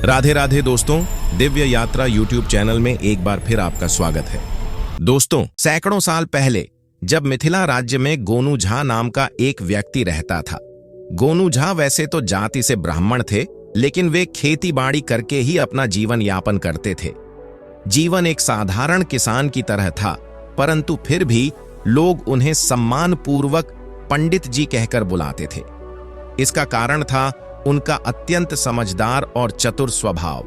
राधे राधे दोस्तों, दिव्य यात्रा YouTube channel में एक बार फिर आपका स्वागत है। दोस्तों, सैकड़ों साल पहले जब मिथिला राज्य में गोनू झा नाम का एक व्यक्ति रहता था। गोनू झा वैसे तो जाति से ब्राह्मण थे, लेकिन वे खेती बाड़ी करके ही अपना जीवन यापन करते थे। जीवन एक साधारण किसान की तरह था, परंतु फिर भी लोग उन्हें सम्मानपूर्वक पंडित जी कहकर बुलाते थे। इसका कारण था उनका अत्यंत समझदार और चतुर स्वभाव।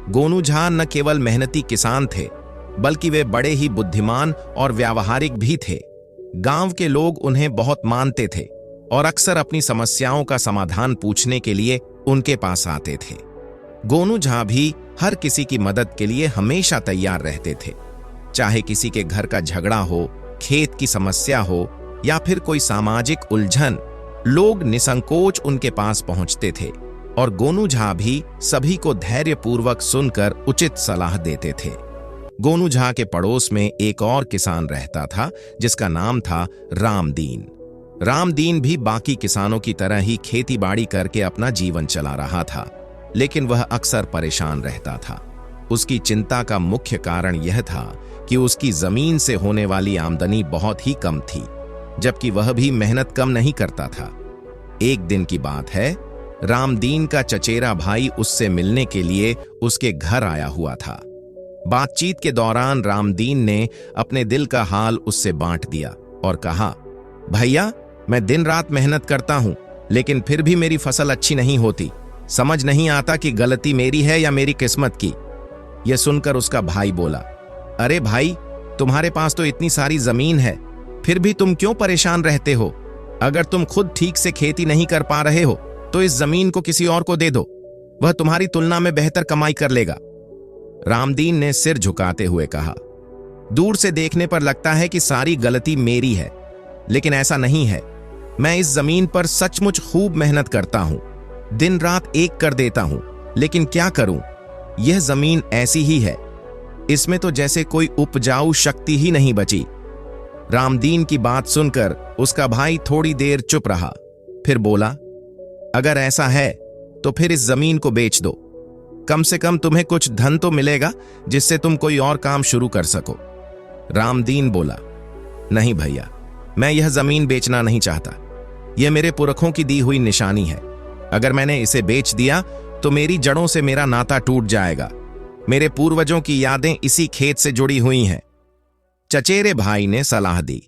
गोनू झा न केवल मेहनती किसान थे, बल्कि वे बड़े ही बुद्धिमान और व्यावहारिक भी थे। गांव के लोग उन्हें बहुत मानते थे और अक्सर अपनी समस्याओं का समाधान पूछने के लिए उनके पास आते थे। गोनू झा भी हर किसी की मदद के लिए हमेशा तैयार रहते थे। चाहे किसी के घर का झगड़ा हो, खेत की समस्या हो या फिर कोई सामाजिक उलझन, लोग निसंकोच उनके पास पहुंचते थे और गोनू झा भी सभी को धैर्यपूर्वक सुनकर उचित सलाह देते थे। गोनू झा के पड़ोस में एक और किसान रहता था, जिसका नाम था रामदीन। रामदीन भी बाकी किसानों की तरह ही खेती बाड़ी करके अपना जीवन चला रहा था, लेकिन वह अक्सर परेशान रहता था। उसकी चिंता का मुख्य कारण यह था कि उसकी जमीन से होने वाली आमदनी बहुत ही कम थी, जबकि वह भी मेहनत कम नहीं करता था। एक दिन की बात है, रामदीन का चचेरा भाई उससे मिलने के लिए उसके घर आया हुआ था। बातचीत के दौरान रामदीन ने अपने दिल का हाल उससे बांट दिया और कहा, भैया, मैं दिन रात मेहनत करता हूं, लेकिन फिर भी मेरी फसल अच्छी नहीं होती। समझ नहीं आता कि गलती मेरी है या मेरी किस्मत की। यह सुनकर उसका भाई बोला, अरे भाई, तुम्हारे पास तो इतनी सारी जमीन है, फिर भी तुम क्यों परेशान रहते हो? अगर तुम खुद ठीक से खेती नहीं कर पा रहे हो तो इस जमीन को किसी और को दे दो, वह तुम्हारी तुलना में बेहतर कमाई कर लेगा। रामदीन ने सिर झुकाते हुए कहा, दूर से देखने पर लगता है कि सारी गलती मेरी है, लेकिन ऐसा नहीं है। मैं इस जमीन पर सचमुच खूब मेहनत करता हूं, दिन रात एक कर देता हूं, लेकिन क्या करूं, यह जमीन ऐसी ही है। इसमें तो जैसे कोई उपजाऊ शक्ति ही नहीं बची। रामदीन की बात सुनकर उसका भाई थोड़ी देर चुप रहा, फिर बोला, अगर ऐसा है तो फिर इस जमीन को बेच दो। कम से कम तुम्हें कुछ धन तो मिलेगा, जिससे तुम कोई और काम शुरू कर सको। रामदीन बोला, नहीं भैया, मैं यह जमीन बेचना नहीं चाहता। यह मेरे पुरखों की दी हुई निशानी है। अगर मैंने इसे बेच दिया तो मेरी जड़ों से मेरा नाता टूट जाएगा। मेरे पूर्वजों की यादें इसी खेत से जुड़ी हुई हैं। चचेरे भाई ने सलाह दी,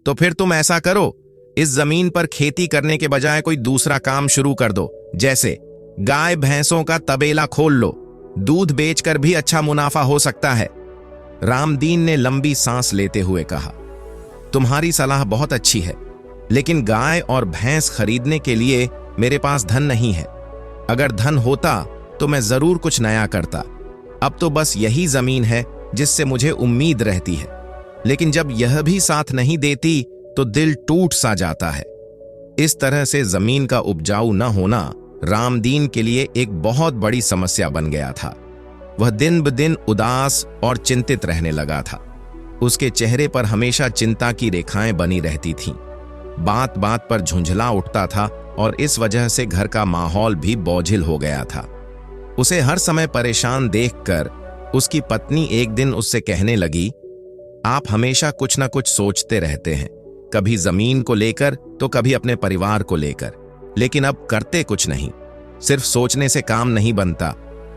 तो फिर तुम ऐसा करो, इस जमीन पर खेती करने के बजाय कोई दूसरा काम शुरू कर दो, जैसे गाय भैंसों का तबेला खोल लो। दूध बेचकर भी अच्छा मुनाफा हो सकता है। रामदीन ने लंबी सांस लेते हुए कहा, तुम्हारी सलाह बहुत अच्छी है, लेकिन गाय और भैंस खरीदने के लिए मेरे पास धन नहीं है। अगर धन होता तो मैं जरूर कुछ नया करता। अब तो बस यही जमीन है जिससे मुझे उम्मीद रहती है, लेकिन जब यह भी साथ नहीं देती तो दिल टूट सा जाता है। इस तरह से जमीन का उपजाऊ न होना रामदीन के लिए एक बहुत बड़ी समस्या बन गया था। वह दिन ब दिन उदास और चिंतित रहने लगा था। उसके चेहरे पर हमेशा चिंता की रेखाएं बनी रहती थीं। बात बात पर झुंझला उठता था और इस वजह से घर का माहौल भी बोझिल हो गया था। उसे हर समय परेशान देखकर उसकी पत्नी एक दिन उससे कहने लगी, आप हमेशा कुछ न कुछ सोचते रहते हैं, कभी जमीन को लेकर तो कभी अपने परिवार को लेकर, लेकिन अब करते कुछ नहीं। सिर्फ सोचने से काम नहीं बनता,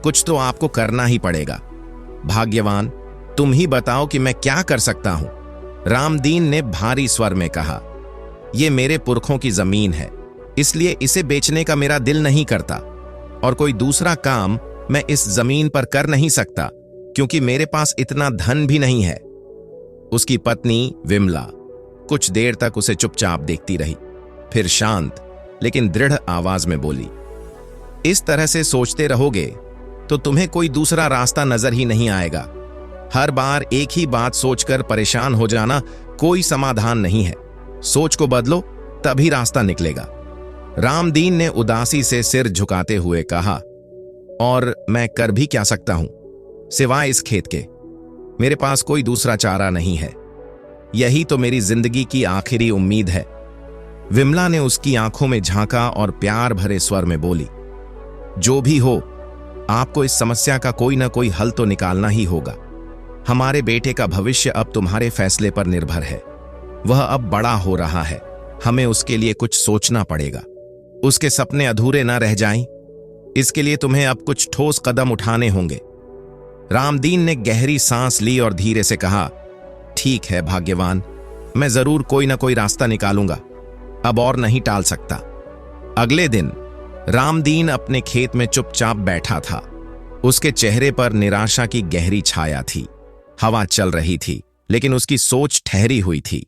कुछ तो आपको करना ही पड़ेगा। भाग्यवान, तुम ही बताओ कि मैं क्या कर सकता हूं। रामदीन ने भारी स्वर में कहा, यह मेरे पुरखों की जमीन है, इसलिए इसे बेचने का मेरा दिल नहीं करता, और कोई दूसरा काम मैं इस जमीन पर कर नहीं सकता, क्योंकि मेरे पास इतना धन भी नहीं है। उसकी पत्नी विमला कुछ देर तक उसे चुपचाप देखती रही, फिर शांत लेकिन दृढ़ आवाज में बोली, इस तरह से सोचते रहोगे तो तुम्हें कोई दूसरा रास्ता नजर ही नहीं आएगा। हर बार एक ही बात सोचकर परेशान हो जाना कोई समाधान नहीं है। सोच को बदलो, तभी रास्ता निकलेगा। रामदीन ने उदासी से सिर झुकाते हुए कहा, और मैं कर भी क्या सकता हूं, सिवाय इस खेत के? मेरे पास कोई दूसरा चारा नहीं है। यही तो मेरी जिंदगी की आखिरी उम्मीद है। विमला ने उसकी आंखों में झांका और प्यार भरे स्वर में बोली, जो भी हो, आपको इस समस्या का कोई ना कोई हल तो निकालना ही होगा। हमारे बेटे का भविष्य अब तुम्हारे फैसले पर निर्भर है। वह अब बड़ा हो रहा है, हमें उसके लिए कुछ सोचना पड़ेगा। उसके सपने अधूरे ना रह जाएं। इसके लिए तुम्हें अब कुछ ठोस कदम उठाने होंगे। रामदीन ने गहरी सांस ली और धीरे से कहा, ठीक है भाग्यवान, मैं जरूर कोई ना कोई रास्ता निकालूंगा, अब और नहीं टाल सकता। अगले दिन रामदीन अपने खेत में चुपचाप बैठा था। उसके चेहरे पर निराशा की गहरी छाया थी। हवा चल रही थी, लेकिन उसकी सोच ठहरी हुई थी।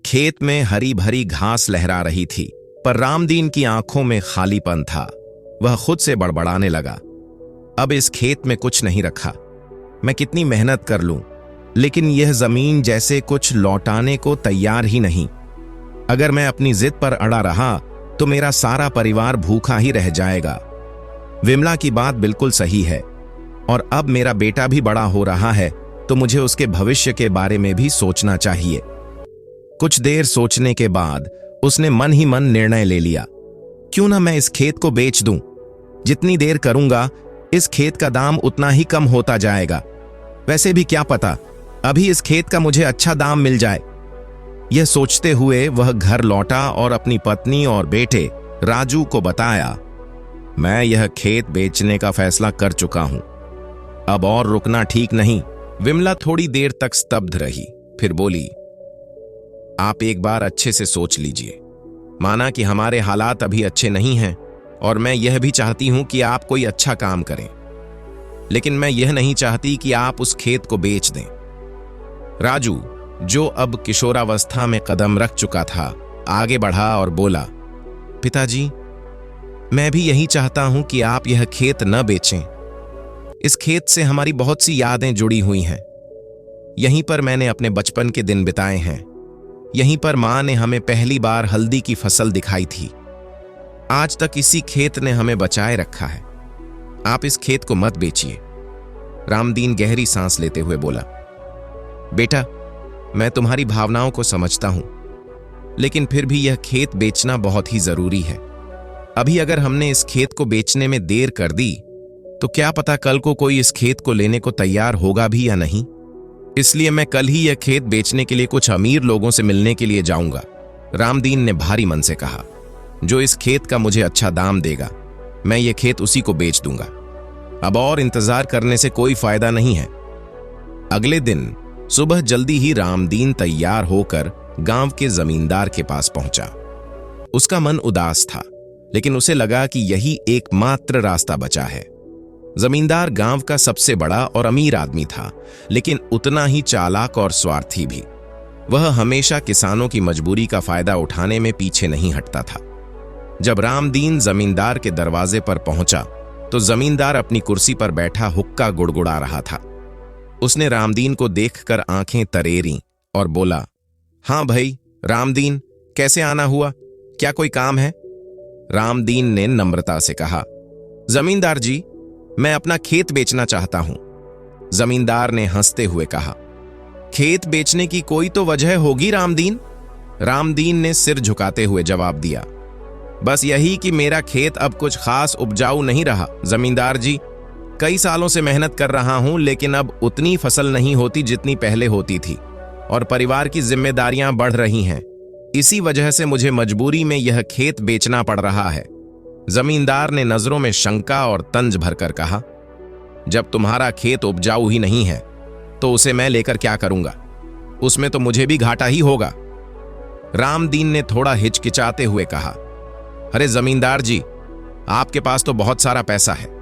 खेत में हरी भरी घास लहरा रही थी, पर रामदीन की आंखों में खालीपन था। वह खुद से बड़बड़ाने लगा, अब इस खेत में कुछ नहीं रखा। मैं कितनी मेहनत कर लूं, लेकिन यह जमीन जैसे कुछ लौटाने को तैयार ही नहीं। अगर मैं अपनी जिद पर अड़ा रहा तो मेरा सारा परिवार भूखा ही रह जाएगा। विमला की बात बिल्कुल सही है, और अब मेरा बेटा भी बड़ा हो रहा है, तो मुझे उसके भविष्य के बारे में भी सोचना चाहिए। कुछ देर सोचने के बाद उसने मन ही मन निर्णय ले लिया, क्यों ना मैं इस खेत को बेच दूं। जितनी देर करूंगा, इस खेत का दाम उतना ही कम होता जाएगा। वैसे भी क्या पता, अभी इस खेत का मुझे अच्छा दाम मिल जाए। यह सोचते हुए वह घर लौटा और अपनी पत्नी और बेटे राजू को बताया, मैं यह खेत बेचने का फैसला कर चुका हूं, अब और रुकना ठीक नहीं। विमला थोड़ी देर तक स्तब्ध रही, फिर बोली, आप एक बार अच्छे से सोच लीजिए। माना कि हमारे हालात अभी अच्छे नहीं हैं, और मैं यह भी चाहती हूं कि आप कोई अच्छा काम करें, लेकिन मैं यह नहीं चाहती कि आप उस खेत को बेच दें। राजू, जो अब किशोरावस्था में कदम रख चुका था, आगे बढ़ा और बोला, पिताजी, मैं भी यही चाहता हूं कि आप यह खेत न बेचें। इस खेत से हमारी बहुत सी यादें जुड़ी हुई हैं। यहीं पर मैंने अपने बचपन के दिन बिताए हैं। यहीं पर मां ने हमें पहली बार हल्दी की फसल दिखाई थी। आज तक इसी खेत ने हमें बचाए रखा है। आप इस खेत को मत बेचिए। रामदीन गहरी सांस लेते हुए बोला, बेटा, मैं तुम्हारी भावनाओं को समझता हूं, लेकिन फिर भी यह खेत बेचना बहुत ही जरूरी है। अभी अगर हमने इस खेत को बेचने में देर कर दी तो क्या पता कल को कोई इस खेत को लेने को तैयार होगा भी या नहीं। इसलिए मैं कल ही यह खेत बेचने के लिए कुछ अमीर लोगों से मिलने के लिए जाऊंगा। रामदीन ने भारी मन से कहा, जो इस खेत का मुझे अच्छा दाम देगा, मैं ये खेत उसी को बेच दूंगा। अब और इंतजार करने से कोई फायदा नहीं है। अगले दिन सुबह जल्दी ही रामदीन तैयार होकर गांव के जमींदार के पास पहुंचा। उसका मन उदास था, लेकिन उसे लगा कि यही एकमात्र रास्ता बचा है। जमींदार गांव का सबसे बड़ा और अमीर आदमी था, लेकिन उतना ही चालाक और स्वार्थी भी। वह हमेशा किसानों की मजबूरी का फायदा उठाने में पीछे नहीं हटता था। जब रामदीन जमींदार के दरवाजे पर पहुंचा तो जमींदार अपनी कुर्सी पर बैठा हुक्का गुड़गुड़ा रहा था। उसने रामदीन को देखकर आंखें तरेरीं और बोला, हां भाई रामदीन, कैसे आना हुआ? क्या कोई काम है? रामदीन ने नम्रता से कहा, जमींदार जी, मैं अपना खेत बेचना चाहता हूं। जमींदार ने हंसते हुए कहा, खेत बेचने की कोई तो वजह होगी रामदीन। रामदीन ने सिर झुकाते हुए जवाब दिया, बस यही कि मेरा खेत अब कुछ खास उपजाऊ नहीं रहा जमींदार जी। कई सालों से मेहनत कर रहा हूं, लेकिन अब उतनी फसल नहीं होती जितनी पहले होती थी, और परिवार की जिम्मेदारियां बढ़ रही हैं। इसी वजह से मुझे मजबूरी में यह खेत बेचना पड़ रहा है। जमींदार ने नजरों में शंका और तंज भरकर कहा, जब तुम्हारा खेत उपजाऊ ही नहीं है तो उसे मैं लेकर क्या करूंगा? उसमें तो मुझे भी घाटा ही होगा। रामदीन ने थोड़ा हिचकिचाते हुए कहा, अरे जमींदार जी, आपके पास तो बहुत सारा पैसा है।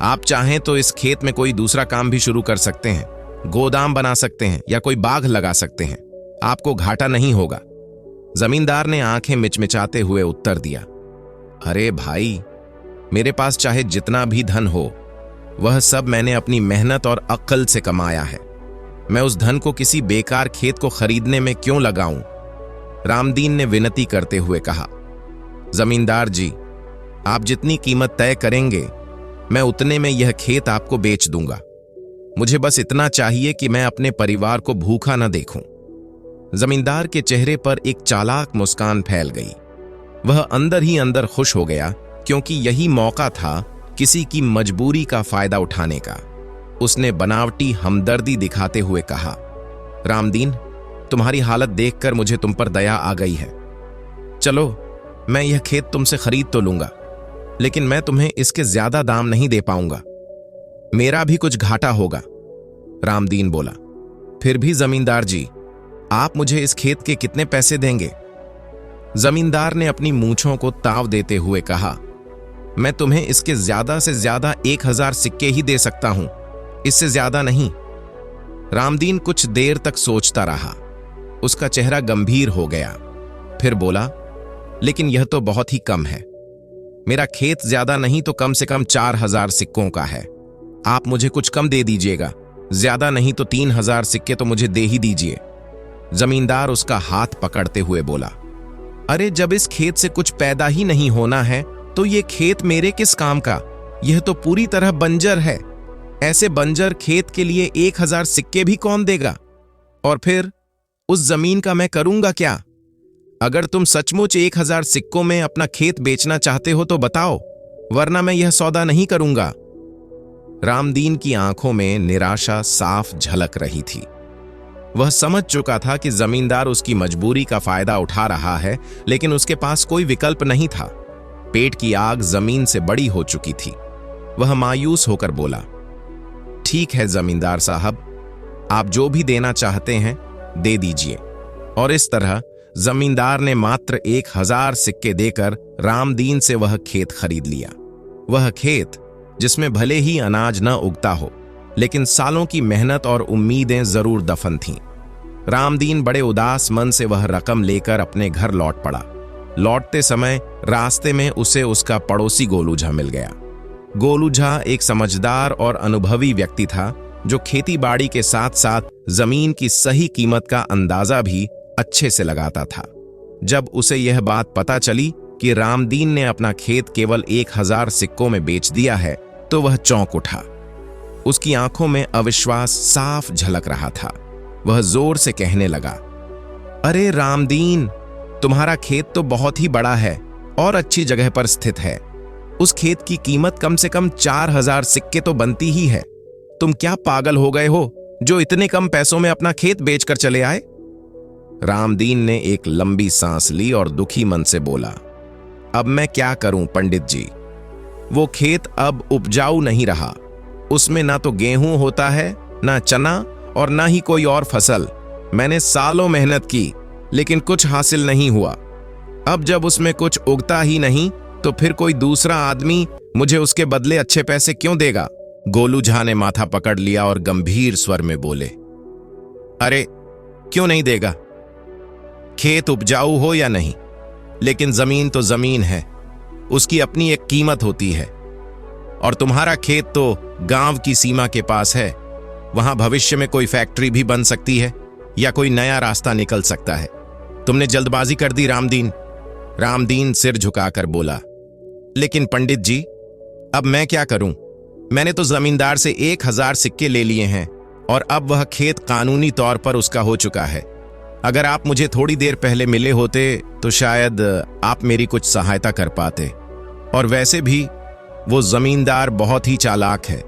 आप चाहें तो इस खेत में कोई दूसरा काम भी शुरू कर सकते हैं, गोदाम बना सकते हैं या कोई बाग लगा सकते हैं, आपको घाटा नहीं होगा। जमींदार ने आंखें मिचमिचाते हुए उत्तर दिया, अरे भाई, मेरे पास चाहे जितना भी धन हो, वह सब मैंने अपनी मेहनत और अक्ल से कमाया है। मैं उस धन को किसी बेकार खेत को खरीदने में क्यों लगाऊं? रामदीन ने विनती करते हुए कहा, जमींदार जी, आप जितनी कीमत तय करेंगे, मैं उतने में यह खेत आपको बेच दूंगा। मुझे बस इतना चाहिए कि मैं अपने परिवार को भूखा न देखूं। जमींदार के चेहरे पर एक चालाक मुस्कान फैल गई। वह अंदर ही अंदर खुश हो गया, क्योंकि यही मौका था किसी की मजबूरी का फायदा उठाने का। उसने बनावटी हमदर्दी दिखाते हुए कहा, रामदीन, तुम्हारी हालत देखकर मुझे तुम पर दया आ गई है। चलो, मैं यह खेत तुमसे खरीद तो लूंगा, लेकिन मैं तुम्हें इसके ज्यादा दाम नहीं दे पाऊंगा। मेरा भी कुछ घाटा होगा। रामदीन बोला, फिर भी जमींदार जी, आप मुझे इस खेत के कितने पैसे देंगे? जमींदार ने अपनी मूंछों को ताव देते हुए कहा, मैं तुम्हें इसके ज्यादा से ज्यादा 1000 सिक्के ही दे सकता हूं, इससे ज्यादा नहीं। रामदीन कुछ देर तक सोचता रहा। उसका चेहरा गंभीर हो गया। फिर बोला, लेकिन यह तो बहुत ही कम है। मेरा खेत ज्यादा नहीं तो कम से कम 4000 सिक्कों का है। आप मुझे कुछ कम दे दीजिएगा, ज्यादा नहीं तो 3000 सिक्के तो मुझे दे ही दीजिए। जमींदार उसका हाथ पकड़ते हुए बोला, अरे जब इस खेत से कुछ पैदा ही नहीं होना है तो ये खेत मेरे किस काम का? यह तो पूरी तरह बंजर है। ऐसे बंजर खेत के लिए 1000 सिक्के भी कौन देगा? और फिर उस जमीन का मैं करूंगा क्या? अगर तुम सचमुच 1000 सिक्कों में अपना खेत बेचना चाहते हो तो बताओ, वरना मैं यह सौदा नहीं करूंगा। रामदीन की आंखों में निराशा साफ झलक रही थी। वह समझ चुका था कि जमींदार उसकी मजबूरी का फायदा उठा रहा है, लेकिन उसके पास कोई विकल्प नहीं था। पेट की आग जमीन से बड़ी हो चुकी थी। वह मायूस होकर बोला, ठीक है जमींदार साहब, आप जो भी देना चाहते हैं दे दीजिए। और इस तरह जमींदार ने मात्र 1000 सिक्के देकर रामदीन से वह खेत खरीद लिया। वह खेत जिसमें भले ही अनाज न उगता हो, लेकिन सालों की मेहनत और उम्मीदें जरूर दफन थीं। रामदीन बड़े उदास मन से वह रकम लेकर अपने घर लौट पड़ा। लौटते समय रास्ते में उसे उसका पड़ोसी गोलू झा मिल गया। गोलू झा एक समझदार और अनुभवी व्यक्ति था, जो खेती बाड़ी के साथ साथ जमीन की सही कीमत का अंदाजा भी अच्छे से लगाता था। जब उसे यह बात पता चली कि रामदीन ने अपना खेत केवल 1000 सिक्कों में बेच दिया है, तो वह चौंक उठा। उसकी आंखों में अविश्वास साफ झलक रहा था। वह जोर से कहने लगा, अरे रामदीन, तुम्हारा खेत तो बहुत ही बड़ा है और अच्छी जगह पर स्थित है। उस खेत की कीमत कम से कम 4000 सिक्के तो बनती ही है। तुम क्या पागल हो गए हो जो इतने कम पैसों में अपना खेत बेचकर चले आए? रामदीन ने एक लंबी सांस ली और दुखी मन से बोला, अब मैं क्या करूं पंडित जी, वो खेत अब उपजाऊ नहीं रहा। उसमें ना तो गेहूं होता है, ना चना और ना ही कोई और फसल। मैंने सालों मेहनत की, लेकिन कुछ हासिल नहीं हुआ। अब जब उसमें कुछ उगता ही नहीं, तो फिर कोई दूसरा आदमी मुझे उसके बदले अच्छे पैसे क्यों देगा? गोलू झा ने माथा पकड़ लिया और गंभीर स्वर में बोले, अरे क्यों नहीं देगा? खेत उपजाऊ हो या नहीं, लेकिन जमीन तो जमीन है, उसकी अपनी एक कीमत होती है। और तुम्हारा खेत तो गांव की सीमा के पास है। वहां भविष्य में कोई फैक्ट्री भी बन सकती है या कोई नया रास्ता निकल सकता है। तुमने जल्दबाजी कर दी रामदीन। रामदीन सिर झुकाकर बोला, लेकिन पंडित जी, अब मैं क्या करूं? मैंने तो जमींदार से 1000 सिक्के ले लिए हैं और अब वह खेत कानूनी तौर पर उसका हो चुका है। अगर आप मुझे थोड़ी देर पहले मिले होते तो शायद आप मेरी कुछ सहायता कर पाते। और वैसे भी वो जमींदार बहुत ही चालाक है।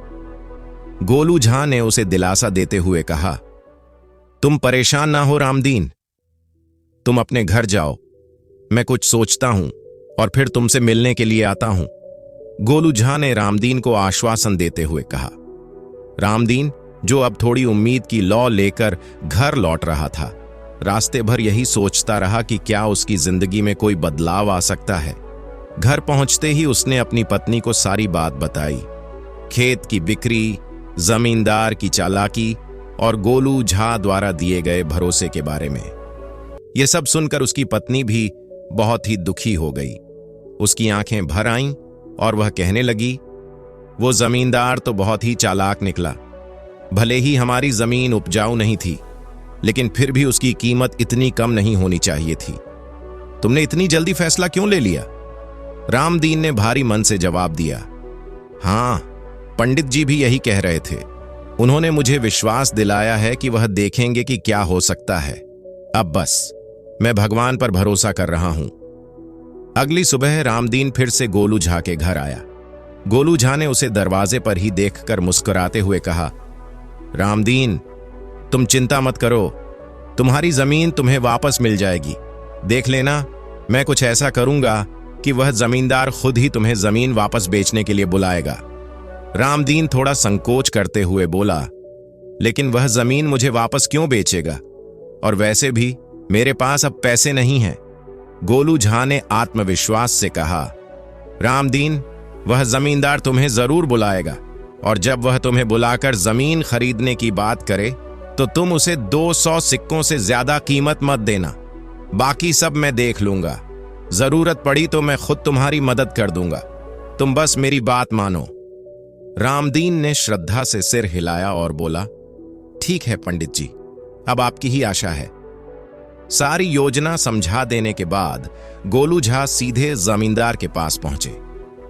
गोलू झा ने उसे दिलासा देते हुए कहा, तुम परेशान ना हो रामदीन, तुम अपने घर जाओ, मैं कुछ सोचता हूं और फिर तुमसे मिलने के लिए आता हूं। गोलू झा ने रामदीन को आश्वासन देते हुए कहा। रामदीन, जो अब थोड़ी उम्मीद की लौ लेकर घर लौट रहा था, रास्ते भर यही सोचता रहा कि क्या उसकी जिंदगी में कोई बदलाव आ सकता है। घर पहुंचते ही उसने अपनी पत्नी को सारी बात बताई, खेत की बिक्री, जमींदार की चालाकी और गोलू झा द्वारा दिए गए भरोसे के बारे में। यह सब सुनकर उसकी पत्नी भी बहुत ही दुखी हो गई। उसकी आंखें भर आईं और वह कहने लगी, वो जमींदार तो बहुत ही चालाक निकला। भले ही हमारी जमीन उपजाऊ नहीं थी, लेकिन फिर भी उसकी कीमत इतनी कम नहीं होनी चाहिए थी। तुमने इतनी जल्दी फैसला क्यों ले लिया? रामदीन ने भारी मन से जवाब दिया, हां, पंडित जी भी यही कह रहे थे। उन्होंने मुझे विश्वास दिलाया है कि वह देखेंगे कि क्या हो सकता है। अब बस मैं भगवान पर भरोसा कर रहा हूं। अगली सुबह रामदीन फिर से गोलू झा के घर आया। गोलू झा ने उसे दरवाजे पर ही देखकर मुस्कुराते हुए कहा, रामदीन, तुम चिंता मत करो, तुम्हारी जमीन तुम्हें वापस मिल जाएगी। देख लेना, मैं कुछ ऐसा करूंगा कि वह जमींदार खुद ही तुम्हें जमीन वापस बेचने के लिए बुलाएगा। रामदीन थोड़ा संकोच करते हुए बोला, लेकिन वह जमीन मुझे वापस क्यों बेचेगा? और वैसे भी मेरे पास अब पैसे नहीं हैं। गोलू झा ने आत्मविश्वास से कहा, रामदीन, वह जमींदार तुम्हें जरूर बुलाएगा, और जब वह तुम्हें बुलाकर जमीन खरीदने की बात करे तो तुम उसे 200 सिक्कों से ज्यादा कीमत मत देना। बाकी सब मैं देख लूंगा। जरूरत पड़ी तो मैं खुद तुम्हारी मदद कर दूंगा। तुम बस मेरी बात मानो। रामदीन ने श्रद्धा से सिर हिलाया और बोला, ठीक है पंडित जी, अब आपकी ही आशा है। सारी योजना समझा देने के बाद गोलू झा सीधे जमींदार के पास पहुंचे।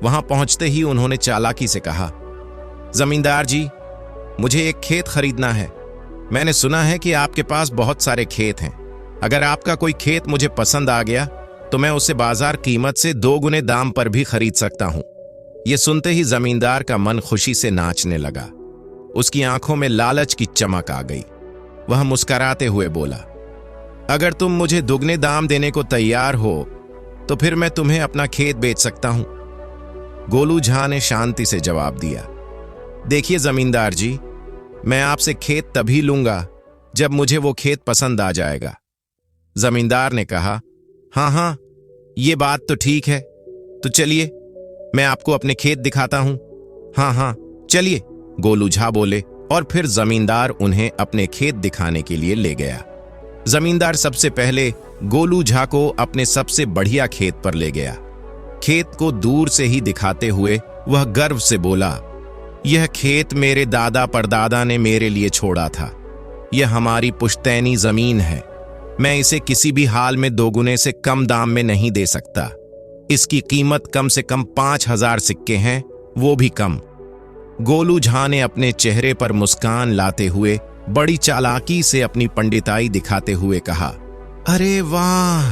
वहां पहुंचते ही उन्होंने चालाकी से कहा, जमींदार जी, मुझे एक खेत खरीदना है। मैंने सुना है कि आपके पास बहुत सारे खेत हैं। अगर आपका कोई खेत मुझे पसंद आ गया तो मैं उसे बाजार कीमत से 2 गुने दाम पर भी खरीद सकता हूं। यह सुनते ही जमींदार का मन खुशी से नाचने लगा। उसकी आंखों में लालच की चमक आ गई। वह मुस्कुराते हुए बोला, अगर तुम मुझे दुगने दाम देने को तैयार हो तो फिर मैं तुम्हें अपना खेत बेच सकता हूं। गोलू झा ने शांति से जवाब दिया, देखिए जमींदार जी, मैं आपसे खेत तभी लूंगा जब मुझे वो खेत पसंद आ जाएगा। जमींदार ने कहा, हाँ हाँ, ये बात तो ठीक है, तो चलिए मैं आपको अपने खेत दिखाता हूं। हाँ हाँ चलिए, गोलू झा बोले, और फिर जमींदार उन्हें अपने खेत दिखाने के लिए ले गया। जमींदार सबसे पहले गोलू झा को अपने सबसे बढ़िया खेत पर ले गया। खेत को दूर से ही दिखाते हुए वह गर्व से बोला, यह खेत मेरे दादा परदादा ने मेरे लिए छोड़ा था। यह हमारी पुश्तैनी जमीन है। मैं इसे किसी भी हाल में 2 गुने से कम दाम में नहीं दे सकता। इसकी कीमत कम से कम 5000 सिक्के हैं, वो भी कम। गोलू झा ने अपने चेहरे पर मुस्कान लाते हुए बड़ी चालाकी से अपनी पंडिताई दिखाते हुए कहा, अरे वाह,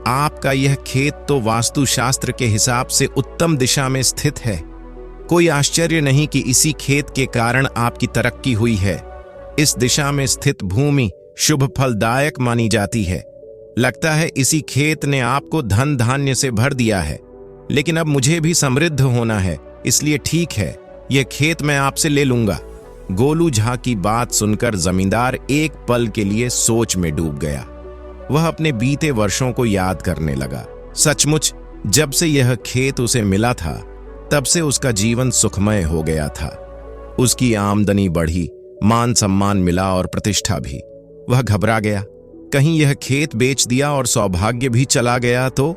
आपका यह खेत तो वास्तुशास्त्र के हिसाब से उत्तम दिशा में स्थित है। कोई आश्चर्य नहीं कि इसी खेत के कारण आपकी तरक्की हुई है। इस दिशा में स्थित भूमि शुभ फलदायक मानी जाती है। लगता है इसी खेत ने आपको धन धान्य से भर दिया है। लेकिन अब मुझे भी समृद्ध होना है, इसलिए ठीक है, यह खेत मैं आपसे ले लूंगा। गोलू झा की बात सुनकर जमींदार एक पल के लिए सोच में डूब गया। वह अपने बीते वर्षों को याद करने लगा। सचमुच जब से यह खेत उसे मिला था तब से उसका जीवन सुखमय हो गया था। उसकी आमदनी बढ़ी, मान सम्मान मिला और प्रतिष्ठा भी। वह घबरा गया, कहीं यह खेत बेच दिया और सौभाग्य भी चला गया तो।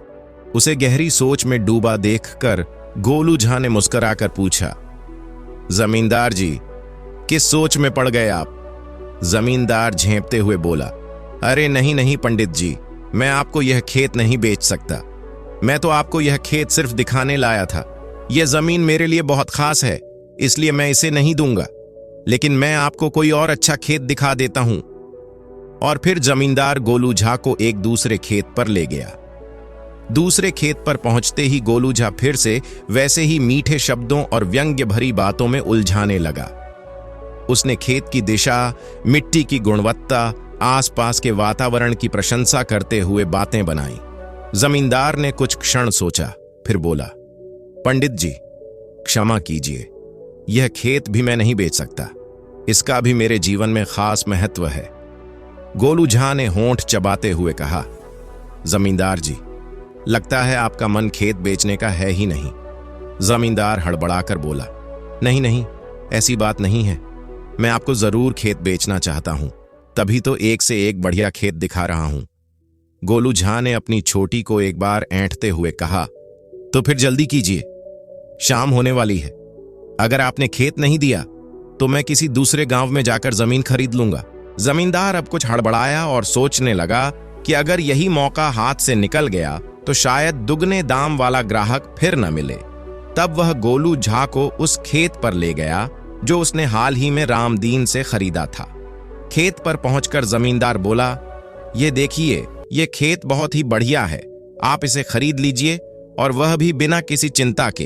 उसे गहरी सोच में डूबा देखकर गोलू झा ने मुस्कुराकर पूछा, जमींदार जी, किस सोच में पड़ गए आप? जमींदार झेंपते हुए बोला, अरे नहीं नहीं पंडित जी, मैं आपको यह खेत नहीं बेच सकता। मैं तो आपको यह खेत सिर्फ दिखाने लाया था। यह जमीन मेरे लिए बहुत खास है, इसलिए मैं इसे नहीं दूंगा। लेकिन मैं आपको कोई और अच्छा खेत दिखा देता हूं। और फिर जमींदार गोलू झा को एक दूसरे खेत पर ले गया। दूसरे खेत पर पहुंचते ही गोलू झा फिर से वैसे ही मीठे शब्दों और व्यंग्य भरी बातों में उलझाने लगा। उसने खेत की दिशा, मिट्टी की गुणवत्ता, आसपास के वातावरण की प्रशंसा करते हुए बातें बनाई। जमींदार ने कुछ क्षण सोचा, फिर बोला, पंडित जी, क्षमा कीजिए, यह खेत भी मैं नहीं बेच सकता। इसका भी मेरे जीवन में खास महत्व है। गोलू झा ने होंठ चबाते हुए कहा, जमींदार जी, लगता है आपका मन खेत बेचने का है ही नहीं। जमींदार हड़बड़ाकर बोला, नहीं नहीं, ऐसी बात नहीं है। मैं आपको जरूर खेत बेचना चाहता हूं, तभी तो एक से एक बढ़िया खेत दिखा रहा हूं। गोलू झा ने अपनी छोटी को एक बार ऐंठते हुए कहा, तो फिर जल्दी कीजिए, शाम होने वाली है। अगर आपने खेत नहीं दिया तो मैं किसी दूसरे गांव में जाकर जमीन खरीद लूंगा। जमींदार अब कुछ हड़बड़ाया और सोचने लगा कि अगर यही मौका हाथ से निकल गया तो शायद दुगने दाम वाला ग्राहक फिर न मिले। तब वह गोलू झा को उस खेत पर ले गया जो उसने हाल ही में रामदीन से खरीदा था। खेत पर पहुंचकर जमींदार बोला, ये देखिए, ये खेत बहुत ही बढ़िया है, आप इसे खरीद लीजिए, और वह भी बिना किसी चिंता के।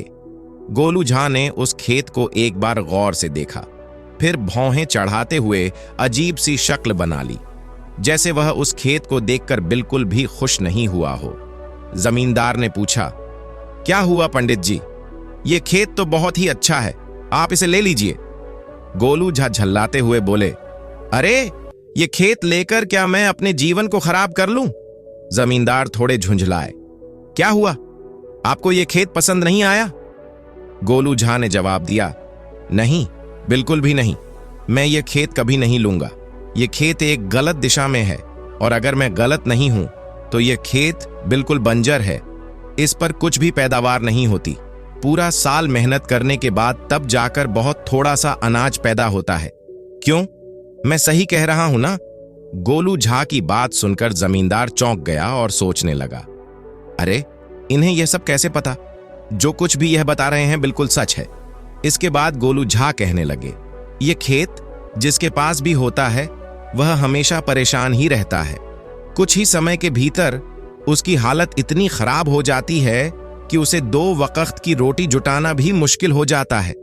गोलू झा ने उस खेत को एक बार गौर से देखा, फिर भौहें चढ़ाते हुए अजीब सी शक्ल बना ली, जैसे वह उस खेत को देखकर बिल्कुल भी खुश नहीं हुआ हो। जमींदार ने पूछा, क्या हुआ पंडित जी? ये खेत तो बहुत ही अच्छा है, आप इसे ले लीजिए। गोलू झा झल्लाते हुए बोले, अरे ये खेत लेकर क्या मैं अपने जीवन को खराब कर लूं? जमींदार थोड़े झुंझलाए, क्या हुआ, आपको ये खेत पसंद नहीं आया? गोलू झा ने जवाब दिया, नहीं, बिल्कुल भी नहीं, मैं ये खेत कभी नहीं लूंगा। ये खेत एक गलत दिशा में है, और अगर मैं गलत नहीं हूं तो ये खेत बिल्कुल बंजर है, इस पर कुछ भी पैदावार नहीं होती। पूरा साल मेहनत करने के बाद तब जाकर बहुत थोड़ा सा अनाज पैदा होता है। क्यों, मैं सही कह रहा हूं ना? गोलू झा की बात सुनकर जमींदार चौंक गया और सोचने लगा, अरे इन्हें यह सब कैसे पता? जो कुछ भी यह बता रहे हैं बिल्कुल सच है। इसके बाद गोलू झा कहने लगे, ये खेत जिसके पास भी होता है वह हमेशा परेशान ही रहता है। कुछ ही समय के भीतर उसकी हालत इतनी खराब हो जाती है कि उसे 2 वक्त की रोटी जुटाना भी मुश्किल हो जाता है।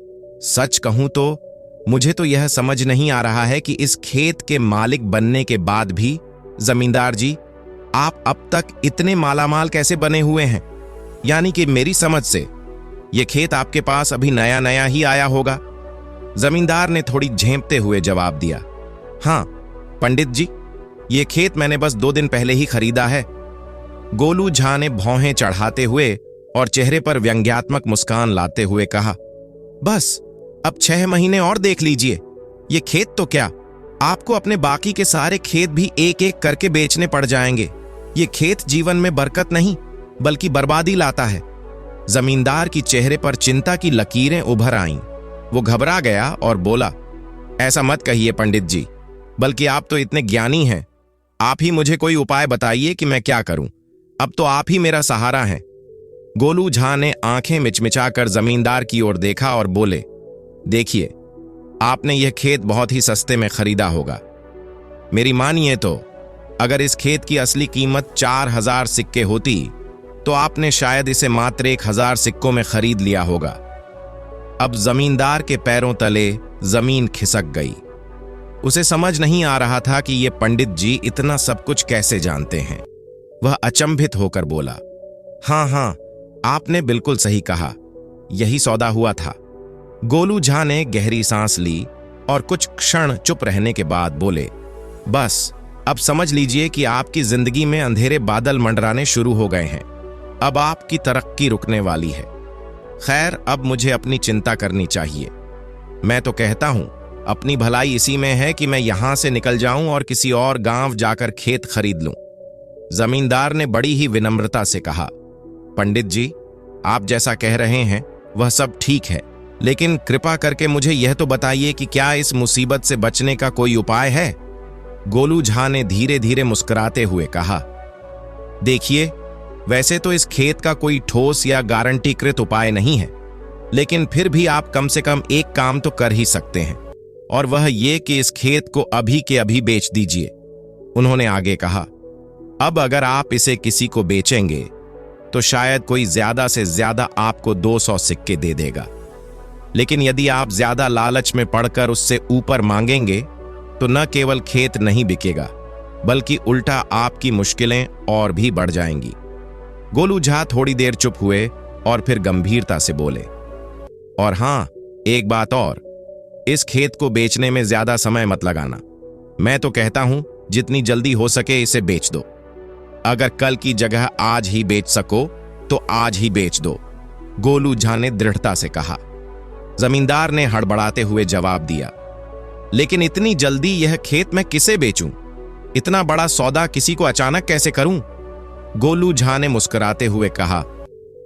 सच कहूं तो मुझे तो यह समझ नहीं आ रहा है कि इस खेत के मालिक बनने के बाद भी जमींदार जी आप अब तक इतने मालामाल कैसे बने हुए हैं? यानी कि मेरी समझ से यह खेत आपके पास अभी नया नया ही आया होगा। जमींदार ने थोड़ी झेंपते हुए जवाब दिया, हाँ पंडित जी, ये खेत मैंने बस 2 दिन पहले ही खरीदा है। गोलू झा ने भौहें चढ़ाते हुए और चेहरे पर व्यंग्यात्मक मुस्कान लाते हुए कहा, बस अब 6 महीने और देख लीजिए। ये खेत तो क्या, आपको अपने बाकी के सारे खेत भी एक एक करके बेचने पड़ जाएंगे। ये खेत जीवन में बरकत नहीं बल्कि बर्बादी लाता है। जमींदार की चेहरे पर चिंता की लकीरें उभर आईं। वो घबरा गया और बोला, ऐसा मत कहिए पंडित जी, बल्कि आप तो इतने ज्ञानी हैं, आप ही मुझे कोई उपाय बताइए कि मैं क्या करूं। अब तो आप ही मेरा सहारा हैं। गोलू झा ने आंखें मिचमिचाकर जमींदार की ओर देखा और बोले, देखिए आपने यह खेत बहुत ही सस्ते में खरीदा होगा। मेरी मानिए तो अगर इस खेत की असली कीमत 4000 सिक्के होती तो आपने शायद इसे मात्र 1000 सिक्कों में खरीद लिया होगा। अब जमींदार के पैरों तले जमीन खिसक गई। उसे समझ नहीं आ रहा था कि ये पंडित जी इतना सब कुछ कैसे जानते हैं। वह अचंभित होकर बोला, हाँ हाँ, आपने बिल्कुल सही कहा, यही सौदा हुआ था। गोलू झा ने गहरी सांस ली और कुछ क्षण चुप रहने के बाद बोले, बस अब समझ लीजिए कि आपकी जिंदगी में अंधेरे बादल मंडराने शुरू हो गए हैं। अब आपकी तरक्की रुकने वाली है। खैर, अब मुझे अपनी चिंता करनी चाहिए। मैं तो कहता हूं अपनी भलाई इसी में है कि मैं यहां से निकल जाऊं और किसी और गांव जाकर खेत खरीद लूं। जमींदार ने बड़ी ही विनम्रता से कहा, पंडित जी आप जैसा कह रहे हैं वह सब ठीक है, लेकिन कृपा करके मुझे यह तो बताइए कि क्या इस मुसीबत से बचने का कोई उपाय है? गोलू झा ने धीरे धीरे मुस्कुराते हुए कहा, देखिए वैसे तो इस खेत का कोई ठोस या गारंटीकृत उपाय नहीं है, लेकिन फिर भी आप कम से कम एक काम तो कर ही सकते हैं, और वह ये कि इस खेत को अभी के अभी बेच दीजिए। उन्होंने आगे कहा, अब अगर आप इसे किसी को बेचेंगे तो शायद कोई ज्यादा से ज्यादा आपको 200 सिक्के दे देगा, लेकिन यदि आप ज्यादा लालच में पड़कर उससे ऊपर मांगेंगे तो न केवल खेत नहीं बिकेगा बल्कि उल्टा आपकी मुश्किलें और भी बढ़ जाएंगी। गोलू झा थोड़ी देर चुप हुए और फिर गंभीरता से बोले, और हां, एक बात और, इस खेत को बेचने में ज्यादा समय मत लगाना। मैं तो कहता हूं जितनी जल्दी हो सके इसे बेच दो। अगर कल की जगह आज ही बेच सको तो आज ही बेच दो, गोलू झा ने दृढ़ता से कहा। जमींदार ने हड़बड़ाते हुए जवाब दिया, लेकिन इतनी जल्दी यह खेत मैं किसे बेचूं? इतना बड़ा सौदा किसी को अचानक कैसे करूं? गोलू झा ने मुस्कुराते हुए कहा,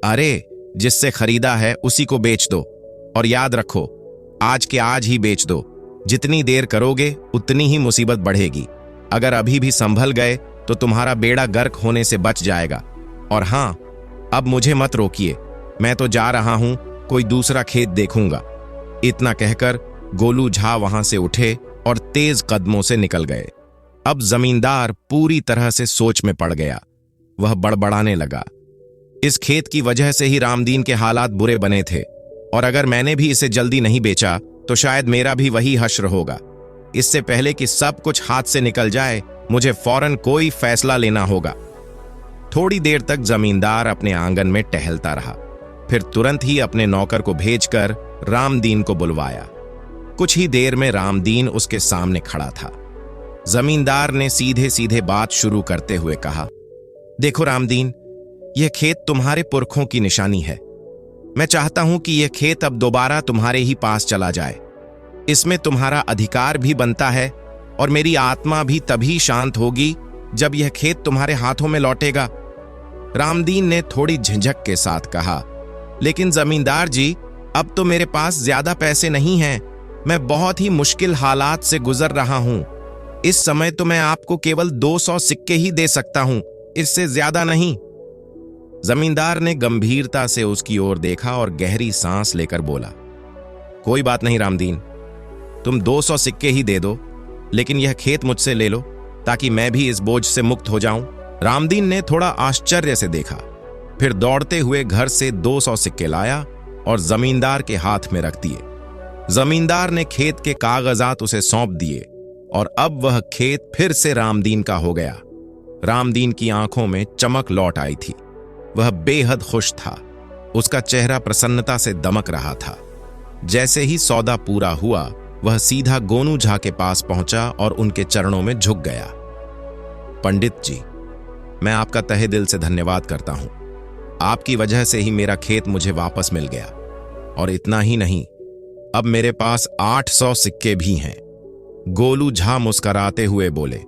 अरे जिससे खरीदा है उसी को बेच दो, और याद रखो आज के आज ही बेच दो। जितनी देर करोगे उतनी ही मुसीबत बढ़ेगी। अगर अभी भी संभल गए तो तुम्हारा बेड़ा गर्क होने से बच जाएगा। और हां, अब मुझे मत रोकिए, मैं तो जा रहा हूं, कोई दूसरा खेत देखूंगा। इतना कहकर गोलू झा वहां से उठे और तेज कदमों से निकल गए। अब जमींदार पूरी तरह से सोच में पड़ गया। वह बड़बड़ाने लगा, इस खेत की वजह से ही रामदीन के हालात बुरे बने थे। और अगर मैंने भी इसे जल्दी नहीं बेचा तो शायद मेरा भी वही हश्र होगा। इससे पहले कि सब कुछ हाथ से निकल जाए, मुझे फौरन कोई फैसला लेना होगा। थोड़ी देर तक जमींदार अपने आंगन में टहलता रहा, फिर तुरंत ही अपने नौकर को भेजकर रामदीन को बुलवाया। कुछ ही देर में रामदीन उसके सामने खड़ा था। जमींदार ने सीधे सीधे बात शुरू करते हुए कहा, देखो रामदीन, यह खेत तुम्हारे पुरखों की निशानी है। मैं चाहता हूं कि यह खेत अब दोबारा तुम्हारे ही पास चला जाए। इसमें तुम्हारा अधिकार भी बनता है और मेरी आत्मा भी तभी शांत होगी जब यह खेत तुम्हारे हाथों में लौटेगा। रामदीन ने थोड़ी झिझक के साथ कहा, लेकिन जमींदार जी, अब तो मेरे पास ज्यादा पैसे नहीं हैं। मैं बहुत ही मुश्किल हालात से गुजर रहा हूं। इस समय तो मैं आपको केवल 200 सिक्के ही दे सकता हूं, इससे ज्यादा नहीं। जमींदार ने गंभीरता से उसकी ओर देखा और गहरी सांस लेकर बोला, कोई बात नहीं रामदीन, तुम 200 सिक्के ही दे दो, लेकिन यह खेत मुझसे ले लो ताकि मैं भी इस बोझ से मुक्त हो जाऊं। रामदीन ने थोड़ा आश्चर्य से देखा, फिर दौड़ते हुए घर से 200 सिक्के लाया और जमींदार के हाथ में रख दिए। जमींदार ने खेत के कागजात उसे सौंप दिए और अब वह खेत फिर से रामदीन का हो गया। रामदीन की आंखों में चमक लौट आई थी। वह बेहद खुश था। उसका चेहरा प्रसन्नता से दमक रहा था। जैसे ही सौदा पूरा हुआ, वह सीधा गोनू झा के पास पहुंचा और उनके चरणों में झुक गया। पंडित जी, मैं आपका तहे दिल से धन्यवाद करता हूं। आपकी वजह से ही मेरा खेत मुझे वापस मिल गया, और इतना ही नहीं, अब मेरे पास 800 सिक्के भी हैं। गोलू झा मुस्कराते हुए बोले,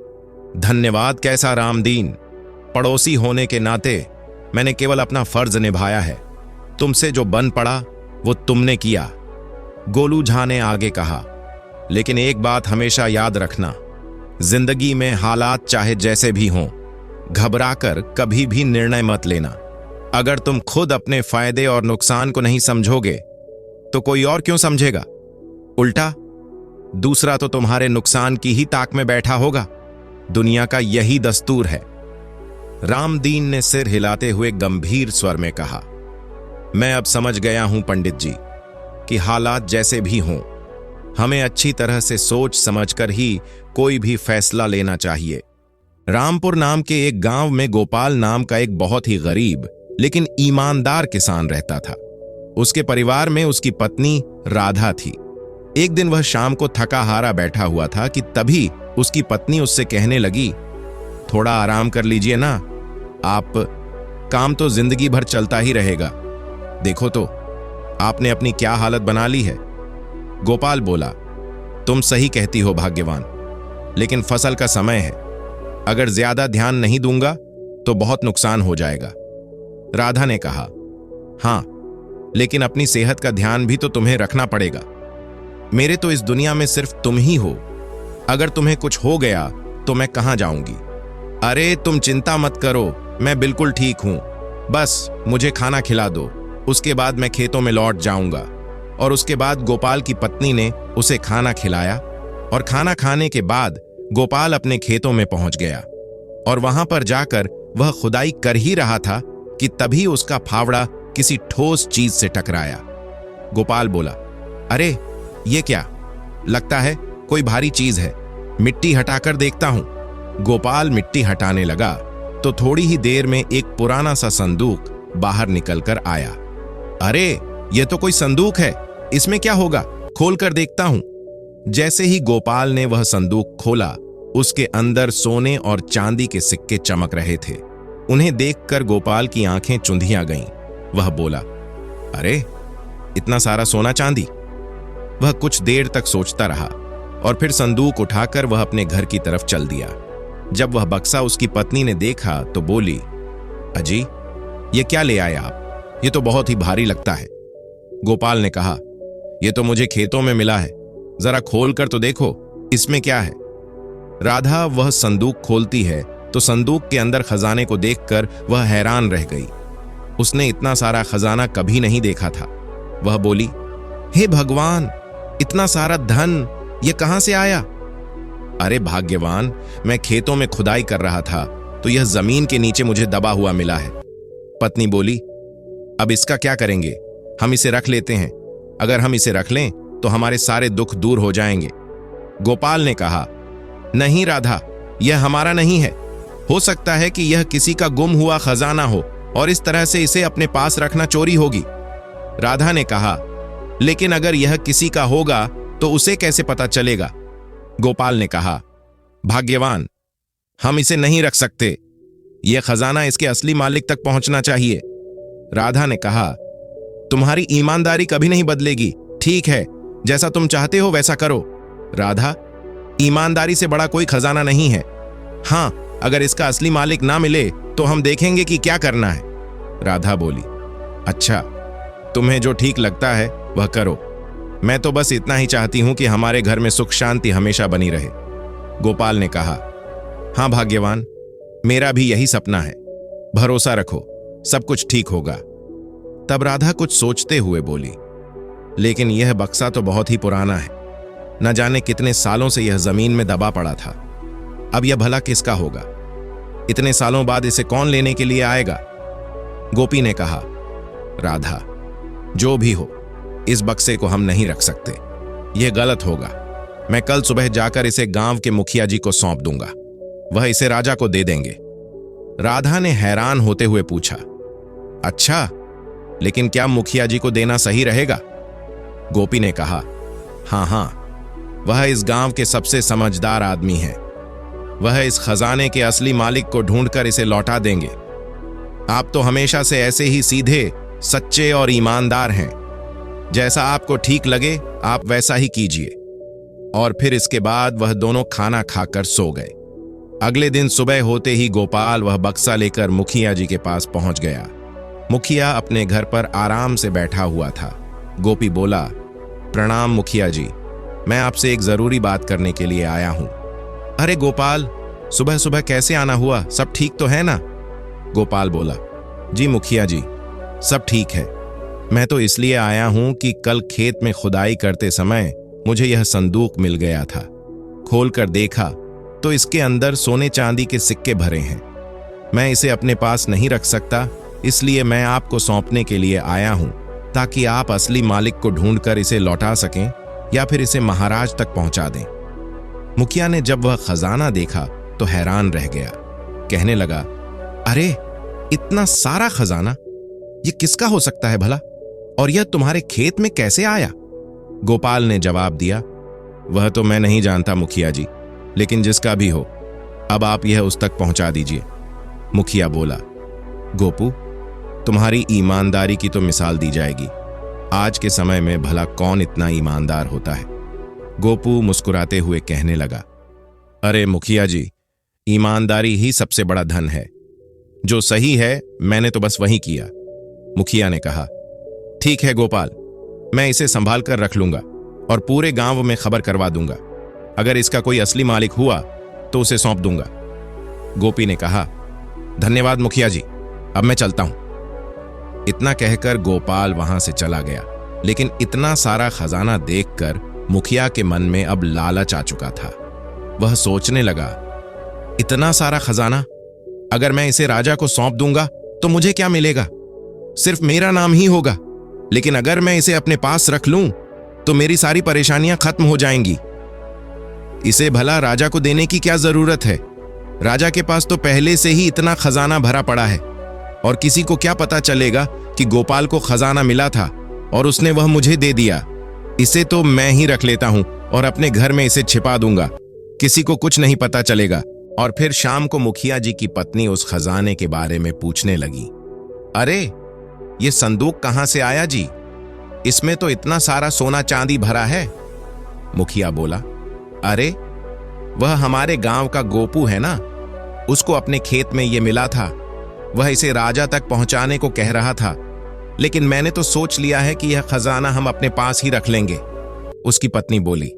धन्यवाद कैसा रामदीन, पड़ोसी होने के नाते मैंने केवल अपना फर्ज निभाया है। तुमसे जो बन पड़ा वो तुमने किया। गोलू झा ने आगे कहा, लेकिन एक बात हमेशा याद रखना, जिंदगी में हालात चाहे जैसे भी हों, घबराकर कभी भी निर्णय मत लेना। अगर तुम खुद अपने फायदे और नुकसान को नहीं समझोगे तो कोई और क्यों समझेगा? उल्टा दूसरा तो तुम्हारे नुकसान की ही ताक में बैठा होगा। दुनिया का यही दस्तूर है। रामदीन ने सिर हिलाते हुए गंभीर स्वर में कहा, मैं अब समझ गया हूं पंडित जी कि हालात जैसे भी हों, हमें अच्छी तरह से सोच समझकर ही कोई भी फैसला लेना चाहिए। रामपुर नाम के एक गांव में गोपाल नाम का एक बहुत ही गरीब लेकिन ईमानदार किसान रहता था। उसके परिवार में उसकी पत्नी राधा थी। एक दिन वह शाम को थका हारा बैठा हुआ था कि तभी उसकी पत्नी उससे कहने लगी, थोड़ा आराम कर लीजिए ना, आप काम तो जिंदगी भर चलता ही रहेगा। देखो तो आपने अपनी क्या हालत बना ली है। गोपाल बोला, तुम सही कहती हो भाग्यवान, लेकिन फसल का समय है। अगर ज्यादा ध्यान नहीं दूंगा तो बहुत नुकसान हो जाएगा। राधा ने कहा, हां, लेकिन अपनी सेहत का ध्यान भी तो तुम्हें रखना पड़ेगा। मेरे तो इस दुनिया में सिर्फ तुम ही हो। अगर तुम्हें कुछ हो गया तो मैं कहां जाऊंगी? अरे तुम चिंता मत करो, मैं बिल्कुल ठीक हूं। बस मुझे खाना खिला दो, उसके बाद मैं खेतों में लौट जाऊंगा। और उसके बाद गोपाल की पत्नी ने उसे खाना खिलाया और खाना खाने के बाद गोपाल अपने खेतों में पहुंच गया और वहां पर जाकर वह खुदाई कर ही रहा था कि तभी उसका फावड़ा किसी ठोस चीज से टकराया। गोपाल बोला, अरे ये क्या? लगता है कोई भारी चीज है, मिट्टी हटाकर देखता हूं। गोपाल मिट्टी हटाने लगा तो थोड़ी ही देर में एक पुराना सा संदूक बाहर निकलकर आया। अरे ये तो कोई संदूक है, इसमें क्या होगा? खोल कर देखता हूं। जैसे ही गोपाल ने वह संदूक खोला, उसके अंदर सोने और चांदी के सिक्के चमक रहे थे। उन्हें देखकर गोपाल की आंखें चुंधिया गईं। वह बोला, अरे इतना सारा सोना चांदी। वह कुछ देर तक सोचता रहा और फिर संदूक उठाकर वह अपने घर की तरफ चल दिया। जब वह बक्सा उसकी पत्नी ने देखा तो बोली, अजी ये क्या ले आए आप? ये तो बहुत ही भारी लगता है। गोपाल ने कहा, ये तो मुझे खेतों में मिला है, जरा खोल कर तो देखो इसमें क्या है। राधा वह संदूक खोलती है तो संदूक के अंदर खजाने को देखकर वह हैरान रह गई। उसने इतना सारा खजाना कभी नहीं देखा था। वह बोली, हे भगवान, इतना सारा धन ये कहां से आया? अरे भाग्यवान, मैं खेतों में खुदाई कर रहा था तो यह जमीन के नीचे मुझे दबा हुआ मिला है। पत्नी बोली, अब इसका क्या करेंगे? हम इसे रख लेते हैं, अगर हम इसे रख लें तो हमारे सारे दुख दूर हो जाएंगे। गोपाल ने कहा, नहीं राधा, यह हमारा नहीं है। हो सकता है कि यह किसी का गुम हुआ खजाना हो और इस तरह से इसे अपने पास रखना चोरी होगी। राधा ने कहा, लेकिन अगर यह किसी का होगा तो उसे कैसे पता चलेगा? गोपाल ने कहा, भाग्यवान, हम इसे नहीं रख सकते। यह खजाना इसके असली मालिक तक पहुंचना चाहिए। राधा ने कहा, तुम्हारी ईमानदारी कभी नहीं बदलेगी। ठीक है, जैसा तुम चाहते हो वैसा करो। राधा, ईमानदारी से बड़ा कोई खजाना नहीं है। हां, अगर इसका असली मालिक ना मिले तो हम देखेंगे कि क्या करना है। राधा बोली, अच्छा, तुम्हें जो ठीक लगता है वह करो। मैं तो बस इतना ही चाहती हूं कि हमारे घर में सुख शांति हमेशा बनी रहे। गोपाल ने कहा, हां भाग्यवान, मेरा भी यही सपना है। भरोसा रखो, सब कुछ ठीक होगा। तब राधा कुछ सोचते हुए बोली, लेकिन यह बक्सा तो बहुत ही पुराना है। न जाने कितने सालों से यह जमीन में दबा पड़ा था। अब यह भला किसका होगा? इतने सालों बाद इसे कौन लेने के लिए आएगा? गोपी ने कहा, राधा, जो भी हो, इस बक्से को हम नहीं रख सकते। यह गलत होगा। मैं कल सुबह जाकर इसे गांव के मुखिया जी को सौंप दूंगा। वह इसे राजा को दे देंगे। राधा ने हैरान होते हुए पूछा, अच्छा, लेकिन क्या मुखिया जी को देना सही रहेगा? गोपी ने कहा, हां, वह इस गांव के सबसे समझदार आदमी हैं। वह इस खजाने के असली मालिक को ढूंढकर इसे लौटा देंगे। आप तो हमेशा से ऐसे ही सीधे, सच्चे और ईमानदार हैं। जैसा आपको ठीक लगे आप वैसा ही कीजिए। और फिर इसके बाद वह दोनों खाना खाकर सो गए। अगले दिन सुबह होते ही गोपाल वह बक्सा लेकर मुखिया जी के पास पहुंच गया। मुखिया अपने घर पर आराम से बैठा हुआ था। गोपी बोला, प्रणाम मुखिया जी, मैं आपसे एक जरूरी बात करने के लिए आया हूं। अरे गोपाल, सुबह सुबह कैसे आना हुआ? सब ठीक तो है ना? गोपाल बोला, जी मुखिया जी, सब ठीक है। मैं तो इसलिए आया हूं कि कल खेत में खुदाई करते समय मुझे यह संदूक मिल गया था। खोलकर देखा तो इसके अंदर सोने चांदी के सिक्के भरे हैं। मैं इसे अपने पास नहीं रख सकता, इसलिए मैं आपको सौंपने के लिए आया हूं, ताकि आप असली मालिक को ढूंढकर इसे लौटा सकें या फिर इसे महाराज तक पहुंचा दें। मुखिया ने जब वह खजाना देखा तो हैरान रह गया। कहने लगा, अरे, इतना सारा खजाना, यह किसका हो सकता है भला? और यह तुम्हारे खेत में कैसे आया? गोपाल ने जवाब दिया, वह तो मैं नहीं जानता मुखिया जी, लेकिन जिसका भी हो, अब आप यह उस तक पहुंचा दीजिए। मुखिया बोला, गोपू, तुम्हारी ईमानदारी की तो मिसाल दी जाएगी। आज के समय में भला कौन इतना ईमानदार होता है? गोपू मुस्कुराते हुए कहने लगा, अरे मुखिया जी, ईमानदारी ही सबसे बड़ा धन है। जो सही है मैंने तो बस वही किया। मुखिया ने कहा, ठीक है गोपाल, मैं इसे संभाल कर रख लूंगा और पूरे गांव में खबर करवा दूंगा। अगर इसका कोई असली मालिक हुआ तो उसे सौंप दूंगा। गोपी ने कहा, धन्यवाद मुखिया जी, अब मैं चलता हूं। इतना कहकर गोपाल वहां से चला गया। लेकिन इतना सारा खजाना देखकर मुखिया के मन में अब लालच आ चुका था। वह सोचने लगा, इतना सारा खजाना, अगर मैं इसे राजा को सौंप दूंगा तो मुझे क्या मिलेगा? सिर्फ मेरा नाम ही होगा। लेकिन अगर मैं इसे अपने पास रख लूं तो मेरी सारी परेशानियां खत्म हो जाएंगी। इसे भला राजा को देने की क्या जरूरत है? राजा के पास तो पहले से ही इतना खजाना भरा पड़ा है और किसी को क्या पता चलेगा कि गोपाल को खजाना मिला था और उसने वह मुझे दे दिया। इसे तो मैं ही रख लेता हूं और अपने घर में इसे छिपा दूंगा, किसी को कुछ नहीं पता चलेगा। और फिर शाम को मुखिया जी की पत्नी उस खजाने के बारे में पूछने लगी, अरे, ये संदूक कहां से आया जी? इसमें तो इतना सारा सोना चांदी भरा है। मुखिया बोला, अरे, वह हमारे गांव का गोपू है ना, उसको अपने खेत में ये मिला था। वह इसे राजा तक पहुंचाने को कह रहा था, लेकिन मैंने तो सोच लिया है कि यह खजाना हम अपने पास ही रख लेंगे। उसकी पत्नी बोली,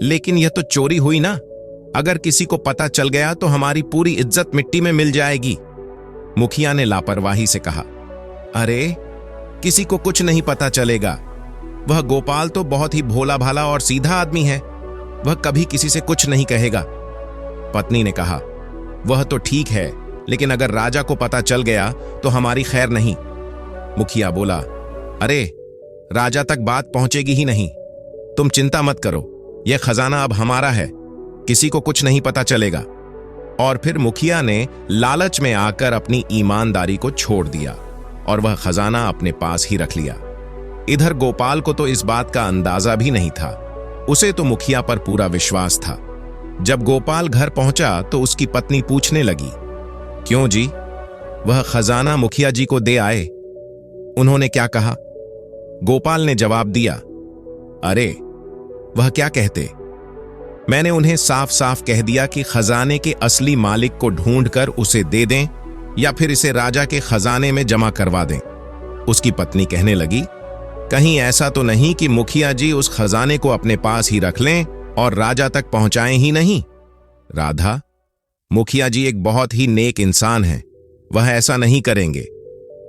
लेकिन यह तो चोरी हुई ना, अगर किसी को पता चल गया तो हमारी पूरी इज्जत मिट्टी में मिल जाएगी। मुखिया ने लापरवाही से कहा, अरे, किसी को कुछ नहीं पता चलेगा। वह गोपाल तो बहुत ही भोला भाला और सीधा आदमी है, वह कभी किसी से कुछ नहीं कहेगा। पत्नी ने कहा, वह तो ठीक है, लेकिन अगर राजा को पता चल गया तो हमारी खैर नहीं। मुखिया बोला, अरे, राजा तक बात पहुंचेगी ही नहीं। तुम चिंता मत करो, यह खजाना अब हमारा है, किसी को कुछ नहीं पता चलेगा। और फिर मुखिया ने लालच में आकर अपनी ईमानदारी को छोड़ दिया और वह खजाना अपने पास ही रख लिया। इधर गोपाल को तो इस बात का अंदाजा भी नहीं था। उसे तो मुखिया पर पूरा विश्वास था। जब गोपाल घर पहुंचा तो उसकी पत्नी पूछने लगी, क्यों जी, वह खजाना मुखिया जी को दे आए? उन्होंने क्या कहा? गोपाल ने जवाब दिया, अरे वह क्या कहते, मैंने उन्हें साफ साफ कह दिया कि खजाने के असली मालिक को ढूंढकर उसे दे दें या फिर इसे राजा के खजाने में जमा करवा दें। उसकी पत्नी कहने लगी, कहीं ऐसा तो नहीं कि मुखिया जी उस खजाने को अपने पास ही रख लें और राजा तक पहुंचाएं ही नहीं? राधा, मुखिया जी एक बहुत ही नेक इंसान हैं, वह ऐसा नहीं करेंगे।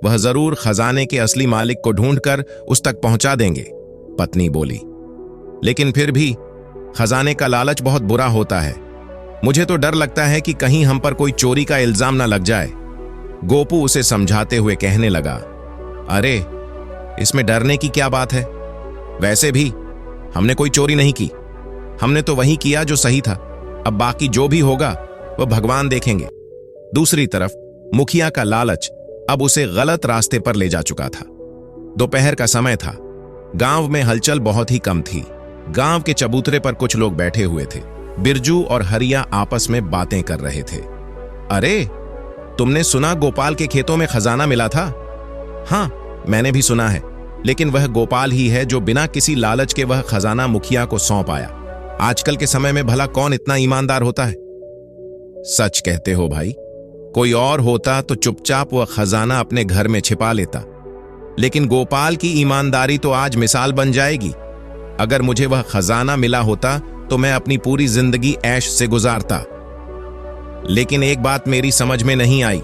वह जरूर खजाने के असली मालिक को ढूंढकर उस तक पहुंचा देंगे। पत्नी बोली, लेकिन फिर भी खजाने का लालच बहुत बुरा होता है। मुझे तो डर लगता है कि कहीं हम पर कोई चोरी का इल्जाम न लग जाए। गोपू उसे समझाते हुए कहने लगा, अरे इसमें डरने की क्या बात है? वैसे भी हमने कोई चोरी नहीं की, हमने तो वही किया जो सही था। अब बाकी जो भी होगा वह भगवान देखेंगे। दूसरी तरफ मुखिया का लालच अब उसे गलत रास्ते पर ले जा चुका था। दोपहर का समय था। गांव में हलचल बहुत ही कम थी। गांव के चबूतरे पर कुछ लोग बैठे हुए थे। बिरजू और हरिया आपस में बातें कर रहे थे। अरे, तुमने सुना गोपाल के खेतों में खजाना मिला था? हाँ, मैंने भी सुना है, लेकिन वह गोपाल ही है जो बिना किसी लालच के वह खजाना मुखिया को सौंप आया। आजकल के समय में भला कौन इतना ईमानदार होता है? सच कहते हो भाई, कोई और होता तो चुपचाप वह खजाना अपने घर में छिपा लेता, लेकिन गोपाल की ईमानदारी तो आज मिसाल बन जाएगी। अगर मुझे वह खजाना मिला होता तो मैं अपनी पूरी जिंदगी ऐश से गुजारता। लेकिन एक बात मेरी समझ में नहीं आई,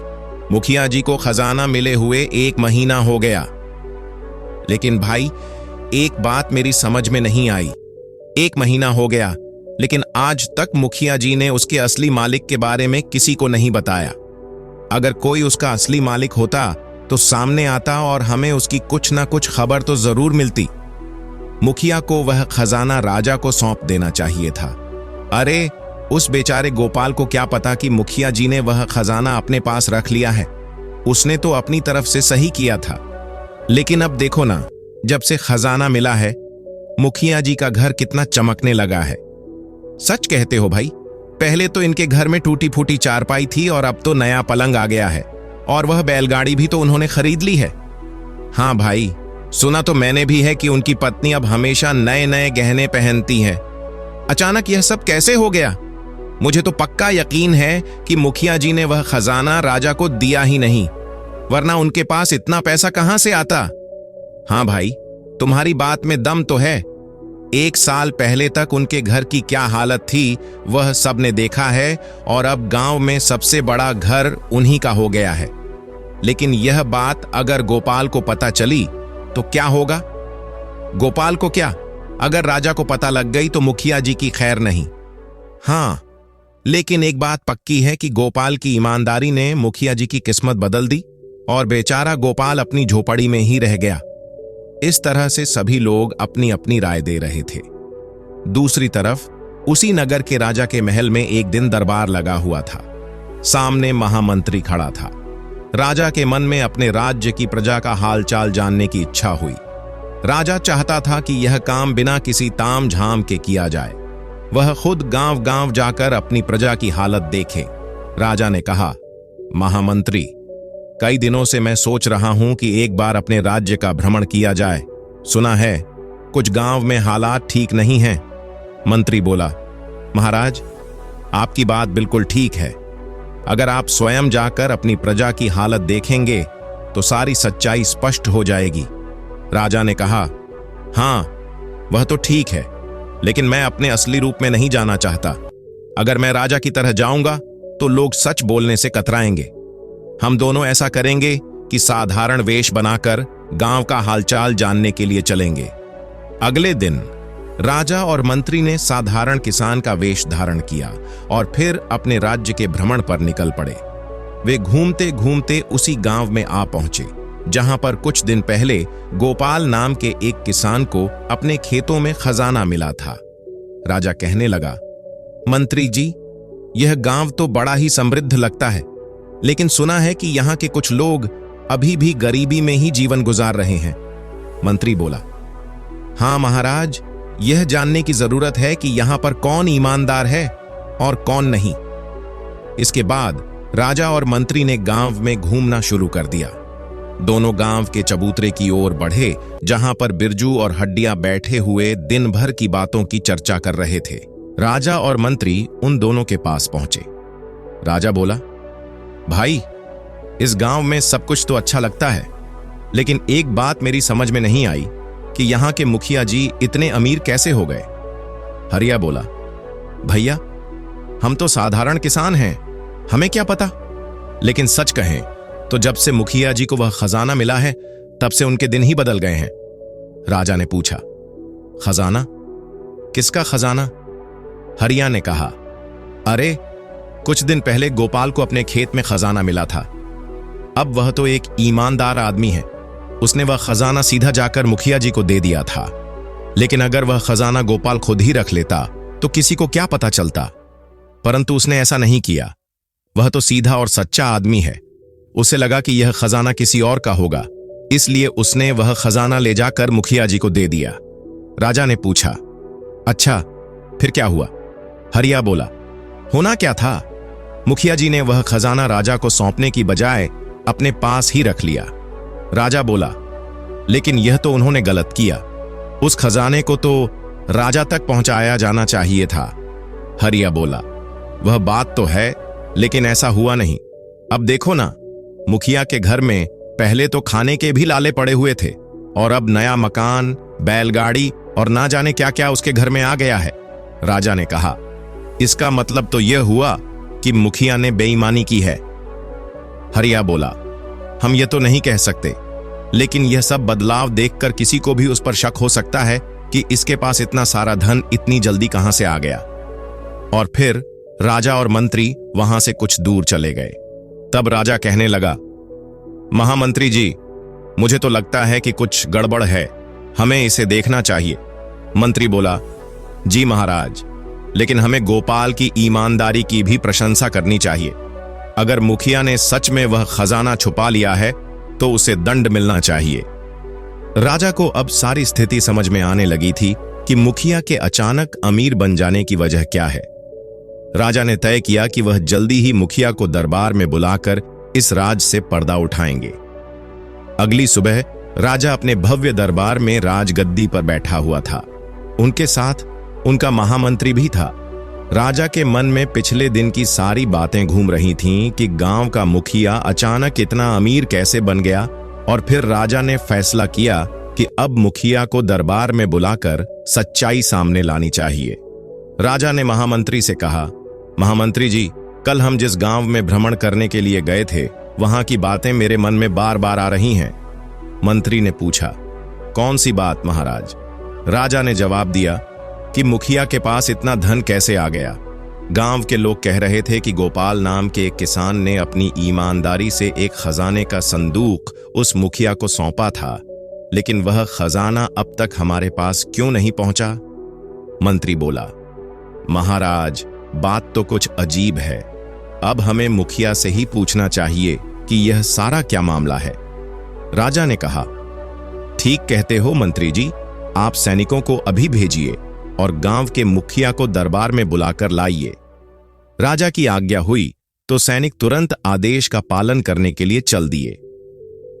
मुखिया जी को खजाना मिले हुए 1 महीना हो गया। लेकिन भाई, एक बात मेरी समझ में नहीं आई, 1 महीना हो गया, लेकिन आज तक मुखिया जी ने उसके असली मालिक के बारे में किसी को नहीं बताया। अगर कोई उसका असली मालिक होता तो सामने आता और हमें उसकी कुछ ना कुछ खबर तो जरूर मिलती। मुखिया को वह खजाना राजा को सौंप देना चाहिए था। अरे, उस बेचारे गोपाल को क्या पता कि मुखिया जी ने वह खजाना अपने पास रख लिया है। उसने तो अपनी तरफ से सही किया था। लेकिन अब देखो ना, जब से खजाना मिला है, मुखिया जी का घर कितना चमकने लगा है। सच कहते हो भाई, पहले तो इनके घर में टूटी फूटी चारपाई थी और अब तो नया पलंग आ गया है, और वह बैलगाड़ी भी तो उन्होंने खरीद ली है। हाँ भाई, सुना तो मैंने भी है कि उनकी पत्नी अब हमेशा नए नए गहने पहनती है। अचानक यह सब कैसे हो गया? मुझे तो पक्का यकीन है कि मुखिया जी ने वह खजाना राजा को दिया ही नहीं, वरना उनके पास इतना पैसा कहां से आता। हाँ भाई, तुम्हारी बात में दम तो है। 1 साल पहले तक उनके घर की क्या हालत थी वह सबने देखा है, और अब गांव में सबसे बड़ा घर उन्हीं का हो गया है। लेकिन यह बात अगर गोपाल को पता चली तो क्या होगा? गोपाल को क्या, अगर राजा को पता लग गई तो मुखिया जी की खैर नहीं। हाँ, लेकिन एक बात पक्की है कि गोपाल की ईमानदारी ने मुखिया जी की किस्मत बदल दी और बेचारा गोपाल अपनी झोपड़ी में ही रह गया। इस तरह से सभी लोग अपनी अपनी राय दे रहे थे। दूसरी तरफ उसी नगर के राजा के महल में एक दिन दरबार लगा हुआ था। सामने महामंत्री खड़ा था। राजा के मन में अपने राज्य की प्रजा का हालचाल जानने की इच्छा हुई। राजा चाहता था कि यह काम बिना किसी ताम झाम के किया जाए। वह खुद गांव गांव जाकर अपनी प्रजा की हालत देखे। राजा ने कहा, महामंत्री, कई दिनों से मैं सोच रहा हूं कि एक बार अपने राज्य का भ्रमण किया जाए। सुना है कुछ गांव में हालात ठीक नहीं हैं। मंत्री बोला, महाराज, आपकी बात बिल्कुल ठीक है। अगर आप स्वयं जाकर अपनी प्रजा की हालत देखेंगे तो सारी सच्चाई स्पष्ट हो जाएगी। राजा ने कहा, हाँ, वह तो ठीक है, लेकिन मैं अपने असली रूप में नहीं जाना चाहता। अगर मैं राजा की तरह जाऊंगा तो लोग सच बोलने से कतराएंगे। हम दोनों ऐसा करेंगे कि साधारण वेश बनाकर गांव का हालचाल जानने के लिए चलेंगे। अगले दिन राजा और मंत्री ने साधारण किसान का वेश धारण किया और फिर अपने राज्य के भ्रमण पर निकल पड़े। वे घूमते घूमते उसी गांव में आ पहुंचे जहां पर कुछ दिन पहले गोपाल नाम के एक किसान को अपने खेतों में खजाना मिला था। राजा कहने लगा, मंत्री जी, यह गांव तो बड़ा ही समृद्ध लगता है, लेकिन सुना है कि यहाँ के कुछ लोग अभी भी गरीबी में ही जीवन गुजार रहे हैं। मंत्री बोला, हाँ महाराज, यह जानने की जरूरत है कि यहाँ पर कौन ईमानदार है और कौन नहीं। इसके बाद राजा और मंत्री ने गांव में घूमना शुरू कर दिया। दोनों गांव के चबूतरे की ओर बढ़े, जहां पर बिरजू और हड्डियां बैठे हुए दिन भर की बातों की चर्चा कर रहे थे। राजा और मंत्री उन दोनों के पास पहुंचे। राजा बोला, भाई, इस गांव में सब कुछ तो अच्छा लगता है, लेकिन एक बात मेरी समझ में नहीं आई कि यहां के मुखिया जी इतने अमीर कैसे हो गए। हरिया बोला, भैया, हम तो साधारण किसान हैं, हमें क्या पता। लेकिन सच कहें तो जब से मुखिया जी को वह खजाना मिला है, तब से उनके दिन ही बदल गए हैं। राजा ने पूछा, खजाना? किसका खजाना? हरिया ने कहा, अरे, कुछ दिन पहले गोपाल को अपने खेत में खजाना मिला था। अब वह तो एक ईमानदार आदमी है, उसने वह खजाना सीधा जाकर मुखिया जी को दे दिया था। लेकिन अगर वह खजाना गोपाल खुद ही रख लेता तो किसी को क्या पता चलता, परंतु उसने ऐसा नहीं किया। वह तो सीधा और सच्चा आदमी है। उसे लगा कि यह खजाना किसी और का होगा, इसलिए उसने वह खजाना ले जाकर मुखिया जी को दे दिया। राजा ने पूछा, अच्छा, फिर क्या हुआ? हरिया बोला, होना क्या था, मुखिया जी ने वह खजाना राजा को सौंपने की बजाय अपने पास ही रख लिया। राजा बोला, लेकिन यह तो उन्होंने गलत किया, उस खजाने को तो राजा तक पहुंचाया जाना चाहिए था। हरिया बोला, वह बात तो है, लेकिन ऐसा हुआ नहीं। अब देखो ना, मुखिया के घर में पहले तो खाने के भी लाले पड़े हुए थे, और अब नया मकान, बैलगाड़ी और ना जाने क्या क्या उसके घर में आ गया है। राजा ने कहा, इसका मतलब तो यह हुआ कि मुखिया ने बेईमानी की है। हरिया बोला, हम ये तो नहीं कह सकते, लेकिन यह सब बदलाव देखकर किसी को भी उस पर शक हो सकता है कि इसके पास इतना सारा धन इतनी जल्दी कहां से आ गया। और फिर राजा और मंत्री वहां से कुछ दूर चले गए। तब राजा कहने लगा, महामंत्री जी, मुझे तो लगता है कि कुछ गड़बड़ है, हमें इसे देखना चाहिए। मंत्री बोला, जी महाराज, लेकिन हमें गोपाल की ईमानदारी की भी प्रशंसा करनी चाहिए। अगर मुखिया ने सच में वह खजाना छुपा लिया है तो उसे दंड मिलना चाहिए। राजा को अब सारी स्थिति समझ में आने लगी थी कि मुखिया के अचानक अमीर बन जाने की वजह क्या है। राजा ने तय किया कि वह जल्दी ही मुखिया को दरबार में बुलाकर इस राज से पर्दा उठाएंगे। अगली सुबह राजा अपने भव्य दरबार में राजगद्दी पर बैठा हुआ था। उनके साथ उनका महामंत्री भी था। राजा के मन में पिछले दिन की सारी बातें घूम रही थीं कि गांव का मुखिया अचानक इतना अमीर कैसे बन गया, और फिर राजा ने फैसला किया कि अब मुखिया को दरबार में बुलाकर सच्चाई सामने लानी चाहिए। राजा ने महामंत्री से कहा, महामंत्री जी, कल हम जिस गांव में भ्रमण करने के लिए गए थे, वहां की बातें मेरे मन में बार बार आ रही हैं। मंत्री ने पूछा, कौन सी बात महाराज? राजा ने जवाब दिया कि मुखिया के पास इतना धन कैसे आ गया। गांव के लोग कह रहे थे कि गोपाल नाम के एक किसान ने अपनी ईमानदारी से एक खजाने का संदूक उस मुखिया को सौंपा था, लेकिन वह खजाना अब तक हमारे पास क्यों नहीं पहुंचा? मंत्री बोला, महाराज, बात तो कुछ अजीब है। अब हमें मुखिया से ही पूछना चाहिए कि यह सारा क्या मामला है। राजा ने कहा, ठीक कहते हो मंत्री जी, आप सैनिकों को अभी भेजिए और गांव के मुखिया को दरबार में बुलाकर लाइए। राजा की आज्ञा हुई तो सैनिक तुरंत आदेश का पालन करने के लिए चल दिए।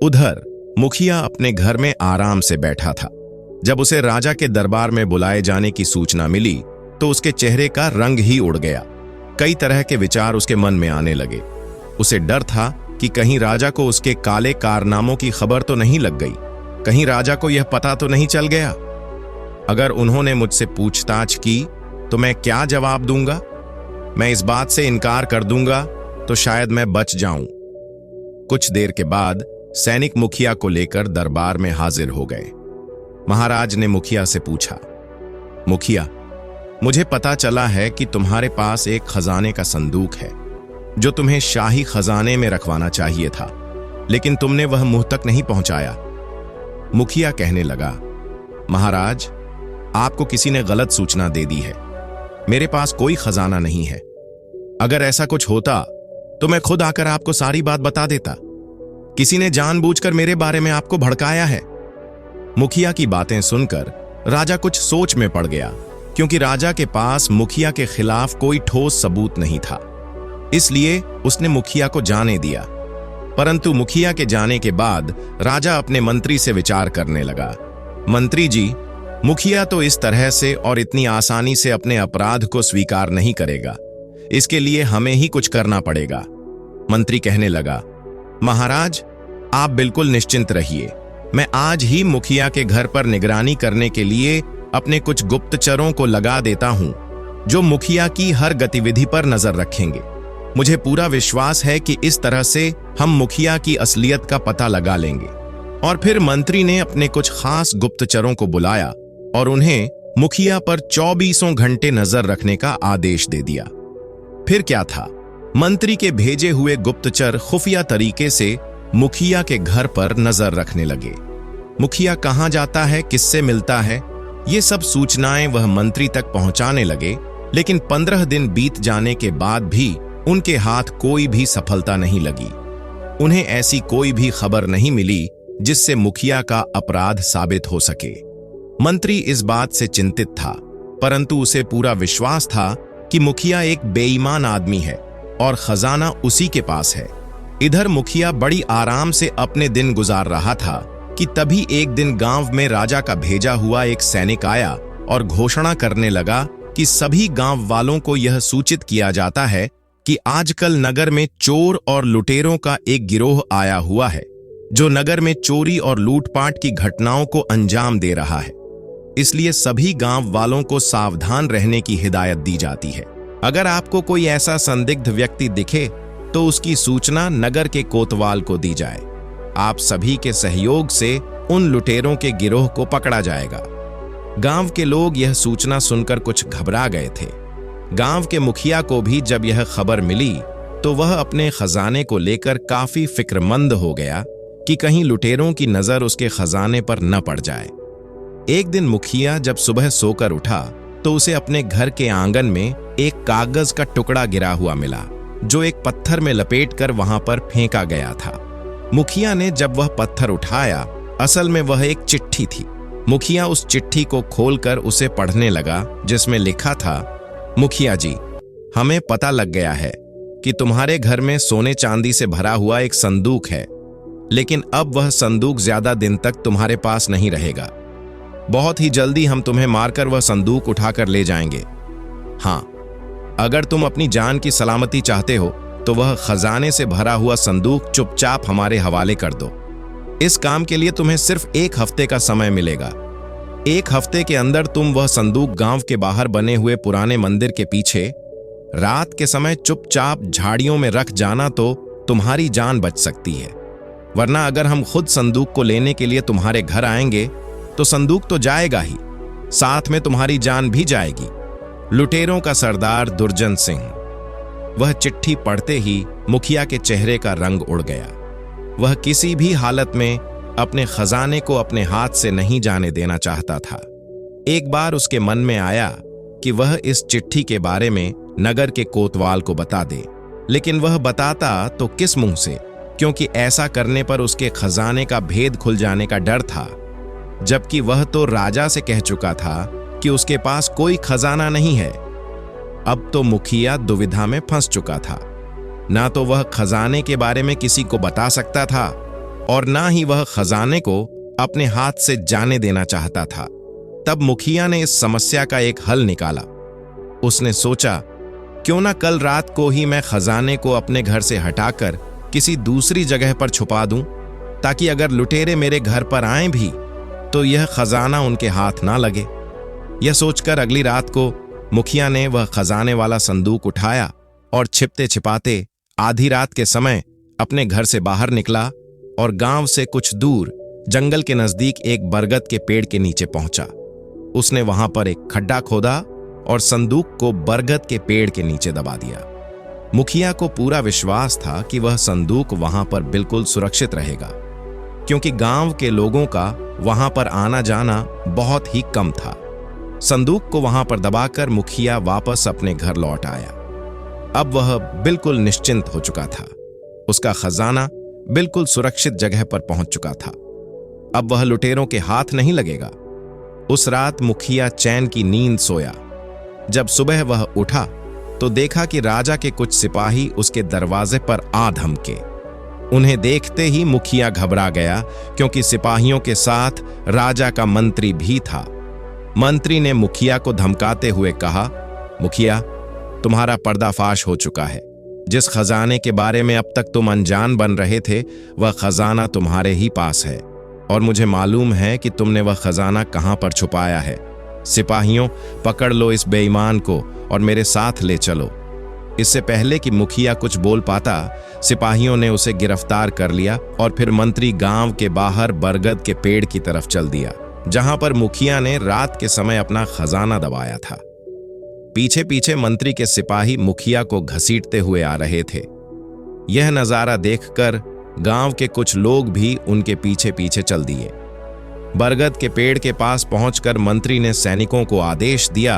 उधर मुखिया अपने घर में आराम से बैठा था। जब उसे राजा के दरबार में बुलाए जाने की सूचना मिली तो उसके चेहरे का रंग ही उड़ गया। कई तरह के विचार उसके मन में आने लगे। उसे डर था कि कहीं राजा को उसके काले कारनामों की खबर तो नहीं लग गई, कहीं राजा को यह पता तो नहीं चल गया। अगर उन्होंने मुझसे पूछताछ की तो मैं क्या जवाब दूंगा? मैं इस बात से इनकार कर दूंगा तो शायद मैं बच जाऊं। कुछ देर के बाद सैनिक मुखिया को लेकर दरबार में हाजिर हो गए। महाराज ने मुखिया से पूछा, मुखिया, मुझे पता चला है कि तुम्हारे पास एक खजाने का संदूक है जो तुम्हें शाही खजाने में रखवाना चाहिए था, लेकिन तुमने वह मुंह तक नहीं पहुंचाया। मुखिया कहने लगा, महाराज, आपको किसी ने गलत सूचना दे दी है। मेरे पास कोई खजाना नहीं है। अगर ऐसा कुछ होता तो मैं खुद आकर आपको सारी बात बता देता। किसी ने जानबूझकर मेरे बारे में आपको भड़काया है। मुखिया की बातें सुनकर राजा कुछ सोच में पड़ गया, क्योंकि राजा के पास मुखिया के खिलाफ कोई ठोस सबूत नहीं था। इसलिए उसने मुखिया को जाने दिया। परंतु मुखिया के जाने के बाद राजा अपने मंत्री से विचार करने लगा। मंत्री जी, मुखिया तो इस तरह से और इतनी आसानी से अपने अपराध को स्वीकार नहीं करेगा। इसके लिए हमें ही कुछ करना पड़ेगा। मंत्री कहने लगा, महाराज, आप बिल्कुल निश्चिंत रहिए। मैं आज ही मुखिया के घर पर निगरानी करने के लिए अपने कुछ गुप्तचरों को लगा देता हूं, जो मुखिया की हर गतिविधि पर नजर रखेंगे। मुझे पूरा विश्वास है कि इस तरह से हम मुखिया की असलियत का पता लगा लेंगे। और फिर मंत्री ने अपने कुछ खास गुप्तचरों को बुलाया और उन्हें मुखिया पर 24 घंटे नजर रखने का आदेश दे दिया। फिर क्या था, मंत्री के भेजे हुए गुप्तचर खुफिया तरीके से मुखिया के घर पर नजर रखने लगे। मुखिया कहां जाता है, किससे मिलता है, ये सब सूचनाएं वह मंत्री तक पहुंचाने लगे। लेकिन 15 दिन बीत जाने के बाद भी उनके हाथ कोई भी सफलता नहीं लगी। उन्हें ऐसी कोई भी खबर नहीं मिली जिससे मुखिया का अपराध साबित हो सके। मंत्री इस बात से चिंतित था, परंतु उसे पूरा विश्वास था कि मुखिया एक बेईमान आदमी है और खजाना उसी के पास है। इधर मुखिया बड़ी आराम से अपने दिन गुजार रहा था कि तभी एक दिन गांव में राजा का भेजा हुआ एक सैनिक आया और घोषणा करने लगा कि सभी गांव वालों को यह सूचित किया जाता है कि आजकल नगर में चोर और लुटेरों का एक गिरोह आया हुआ है, जो नगर में चोरी और लूटपाट की घटनाओं को अंजाम दे रहा है। इसलिए सभी गांव वालों को सावधान रहने की हिदायत दी जाती है। अगर आपको कोई ऐसा संदिग्ध व्यक्ति दिखे तो उसकी सूचना नगर के कोतवाल को दी जाए। आप सभी के सहयोग से उन लुटेरों के गिरोह को पकड़ा जाएगा। गांव के लोग यह सूचना सुनकर कुछ घबरा गए थे। गांव के मुखिया को भी जब यह खबर मिली तो वह अपने खजाने को लेकर काफी फिक्रमंद हो गया कि कहीं लुटेरों की नजर उसके खजाने पर न पड़ जाए। एक दिन मुखिया जब सुबह सोकर उठा तो उसे अपने घर के आंगन में एक कागज का टुकड़ा गिरा हुआ मिला, जो एक पत्थर में लपेटकर वहां पर फेंका गया था। मुखिया ने जब वह पत्थर उठाया, असल में वह एक चिट्ठी थी। मुखिया उस चिट्ठी को खोलकर उसे पढ़ने लगा, जिसमें लिखा था, मुखिया जी, हमें पता लग गया है कि तुम्हारे घर में सोने चांदी से भरा हुआ एक संदूक है, लेकिन अब वह संदूक ज्यादा दिन तक तुम्हारे पास नहीं रहेगा। बहुत ही जल्दी हम तुम्हें मारकर वह संदूक उठाकर ले जाएंगे। हाँ, अगर तुम अपनी जान की सलामती चाहते हो तो वह खजाने से भरा हुआ संदूक चुपचाप हमारे हवाले कर दो। इस काम के लिए तुम्हें सिर्फ 1 हफ्ते का समय मिलेगा। 1 हफ्ते के अंदर तुम वह संदूक गांव के बाहर बने हुए पुराने मंदिर के पीछे रात के समय चुपचाप झाड़ियों में रख जाना तो तुम्हारी जान बच सकती है। वरना अगर हम खुद संदूक को लेने के लिए तुम्हारे घर आएंगे तो संदूक तो जाएगा ही, साथ में तुम्हारी जान भी जाएगी। लुटेरों का सरदार दुर्जन सिंह। वह चिट्ठी पढ़ते ही मुखिया के चेहरे का रंग उड़ गया। वह किसी भी हालत में अपने खजाने को अपने हाथ से नहीं जाने देना चाहता था। एक बार उसके मन में आया कि वह इस चिट्ठी के बारे में नगर के कोतवाल को बता दे, लेकिन वह बताता तो किस मुंह से, क्योंकि ऐसा करने पर उसके खजाने का भेद खुल जाने का डर था। जबकि वह तो राजा से कह चुका था कि उसके पास कोई खजाना नहीं है। अब तो मुखिया दुविधा में फंस चुका था। ना तो वह खजाने के बारे में किसी को बता सकता था और ना ही वह खजाने को अपने हाथ से जाने देना चाहता था। तब मुखिया ने इस समस्या का एक हल निकाला। उसने सोचा, क्यों ना कल रात को ही मैं खजाने को अपने घर से हटाकर किसी दूसरी जगह पर छुपा दूं, ताकि अगर लुटेरे मेरे घर पर आए भी तो यह खजाना उनके हाथ ना लगे। यह सोचकर अगली रात को मुखिया ने वह खजाने वाला संदूक उठाया और छिपते छिपाते आधी रात के समय अपने घर से बाहर निकला और गांव से कुछ दूर जंगल के नजदीक एक बरगद के पेड़ के नीचे पहुंचा। उसने वहां पर एक खड्डा खोदा और संदूक को बरगद के पेड़ के नीचे दबा दिया। मुखिया को पूरा विश्वास था कि वह संदूक वहां पर बिल्कुल सुरक्षित रहेगा, क्योंकि गांव के लोगों का वहां पर आना जाना बहुत ही कम था। संदूक को वहां पर दबाकर मुखिया वापस अपने घर लौट आया। अब वह बिल्कुल निश्चिंत हो चुका था। उसका खजाना बिल्कुल सुरक्षित जगह पर पहुंच चुका था। अब वह लुटेरों के हाथ नहीं लगेगा। उस रात मुखिया चैन की नींद सोया। जब सुबह वह उठा तो देखा कि राजा के कुछ सिपाही उसके दरवाजे पर आ धमके। उन्हें देखते ही मुखिया घबरा गया, क्योंकि सिपाहियों के साथ राजा का मंत्री भी था। मंत्री ने मुखिया को धमकाते हुए कहा, मुखिया, तुम्हारा पर्दाफाश हो चुका है। जिस खजाने के बारे में अब तक तुम अनजान बन रहे थे, वह खजाना तुम्हारे ही पास है, और मुझे मालूम है कि तुमने वह खजाना कहां पर छुपाया है। सिपाहियों, पकड़ लो इस बेईमान को और मेरे साथ ले चलो। इससे पहले कि मुखिया कुछ बोल पाता, सिपाहियों ने उसे गिरफ्तार कर लिया और फिर मंत्री गांव के बाहर बरगद के पेड़ की तरफ चल दिया, जहां पर मुखिया ने रात के समय अपना खजाना दबाया था। पीछे पीछे मंत्री के सिपाही मुखिया को घसीटते हुए आ रहे थे। यह नजारा देखकर गांव के कुछ लोग भी उनके पीछे पीछे चल दिए। बरगद के पेड़ के पास पहुंचकर मंत्री ने सैनिकों को आदेश दिया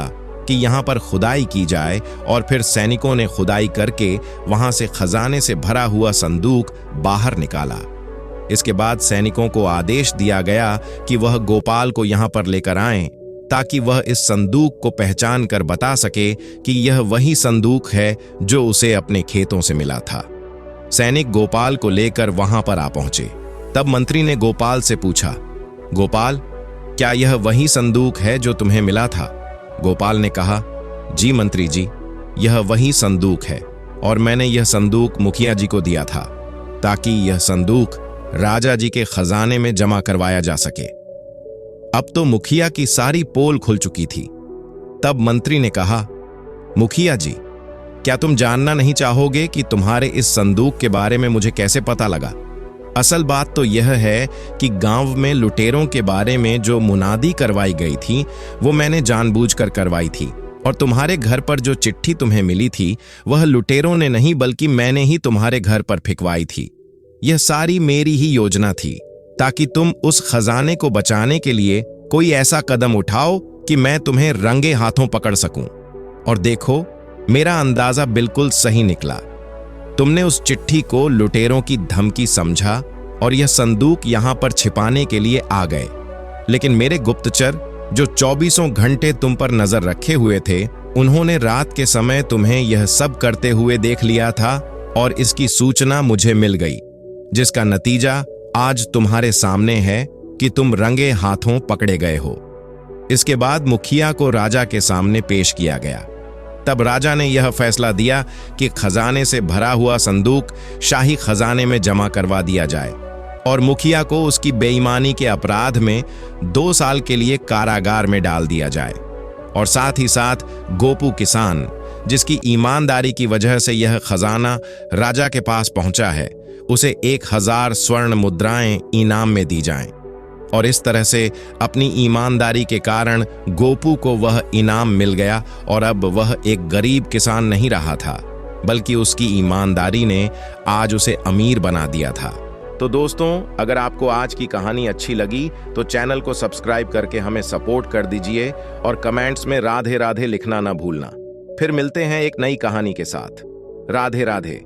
कि यहां पर खुदाई की जाए, और फिर सैनिकों ने खुदाई करके वहां से खजाने से भरा हुआ संदूक बाहर निकाला। इसके बाद सैनिकों को आदेश दिया गया कि वह गोपाल को यहां पर लेकर आएं, ताकि वह इस संदूक को पहचान कर बता सके कि यह वही संदूक है जो उसे अपने खेतों से मिला था। सैनिक गोपाल को लेकर वहां पर आ पहुंचे। तब मंत्री ने गोपाल से पूछा, गोपाल, क्या यह वही संदूक है जो तुम्हें मिला था? गोपाल ने कहा, जी मंत्री जी, यह वही संदूक है, और मैंने यह संदूक मुखिया जी को दिया था, ताकि यह संदूक राजा जी के खजाने में जमा करवाया जा सके। अब तो मुखिया की सारी पोल खुल चुकी थी। तब मंत्री ने कहा, मुखिया जी, क्या तुम जानना नहीं चाहोगे कि तुम्हारे इस संदूक के बारे में मुझे कैसे पता लगा? असल बात तो यह है कि गांव में लुटेरों के बारे में जो मुनादी करवाई गई थी, वो मैंने जानबूझकर करवाई थी, और तुम्हारे घर पर जो चिट्ठी तुम्हें मिली थी, वह लुटेरों ने नहीं बल्कि मैंने ही तुम्हारे घर पर फिकवाई थी। यह सारी मेरी ही योजना थी, ताकि तुम उस खजाने को बचाने के लिए कोई ऐसा कदम उठाओ कि मैं तुम्हें रंगे हाथों पकड़ सकूं। और देखो, मेरा अंदाजा बिल्कुल सही निकला। तुमने उस चिट्ठी को लुटेरों की धमकी समझा और यह संदूक यहां पर छिपाने के लिए आ गए। लेकिन मेरे गुप्तचर, जो 24 घंटे तुम पर नजर रखे हुए थे, उन्होंने रात के समय तुम्हें यह सब करते हुए देख लिया था, और इसकी सूचना मुझे मिल गई, जिसका नतीजा आज तुम्हारे सामने है कि तुम रंगे हाथों पकड़े गए हो। इसके बाद मुखिया को राजा के सामने पेश किया गया। तब राजा ने यह फैसला दिया कि खजाने से भरा हुआ संदूक शाही खजाने में जमा करवा दिया जाए, और मुखिया को उसकी बेईमानी के अपराध में 2 साल के लिए कारागार में डाल दिया जाए। और साथ ही साथ गोपू किसान, जिसकी ईमानदारी की वजह से यह खजाना राजा के पास पहुंचा है, उसे 1000 स्वर्ण मुद्राएं इनाम में दी जाएं। और इस तरह से अपनी ईमानदारी के कारण गोपू को वह इनाम मिल गया, और अब वह एक गरीब किसान नहीं रहा था, बल्कि उसकी ईमानदारी ने आज उसे अमीर बना दिया था। तो दोस्तों, अगर आपको आज की कहानी अच्छी लगी तो चैनल को सब्सक्राइब करके हमें सपोर्ट कर दीजिए, और कमेंट्स में राधे राधे लिखना ना भूलना। फिर मिलते हैं एक नई कहानी के साथ। राधे राधे।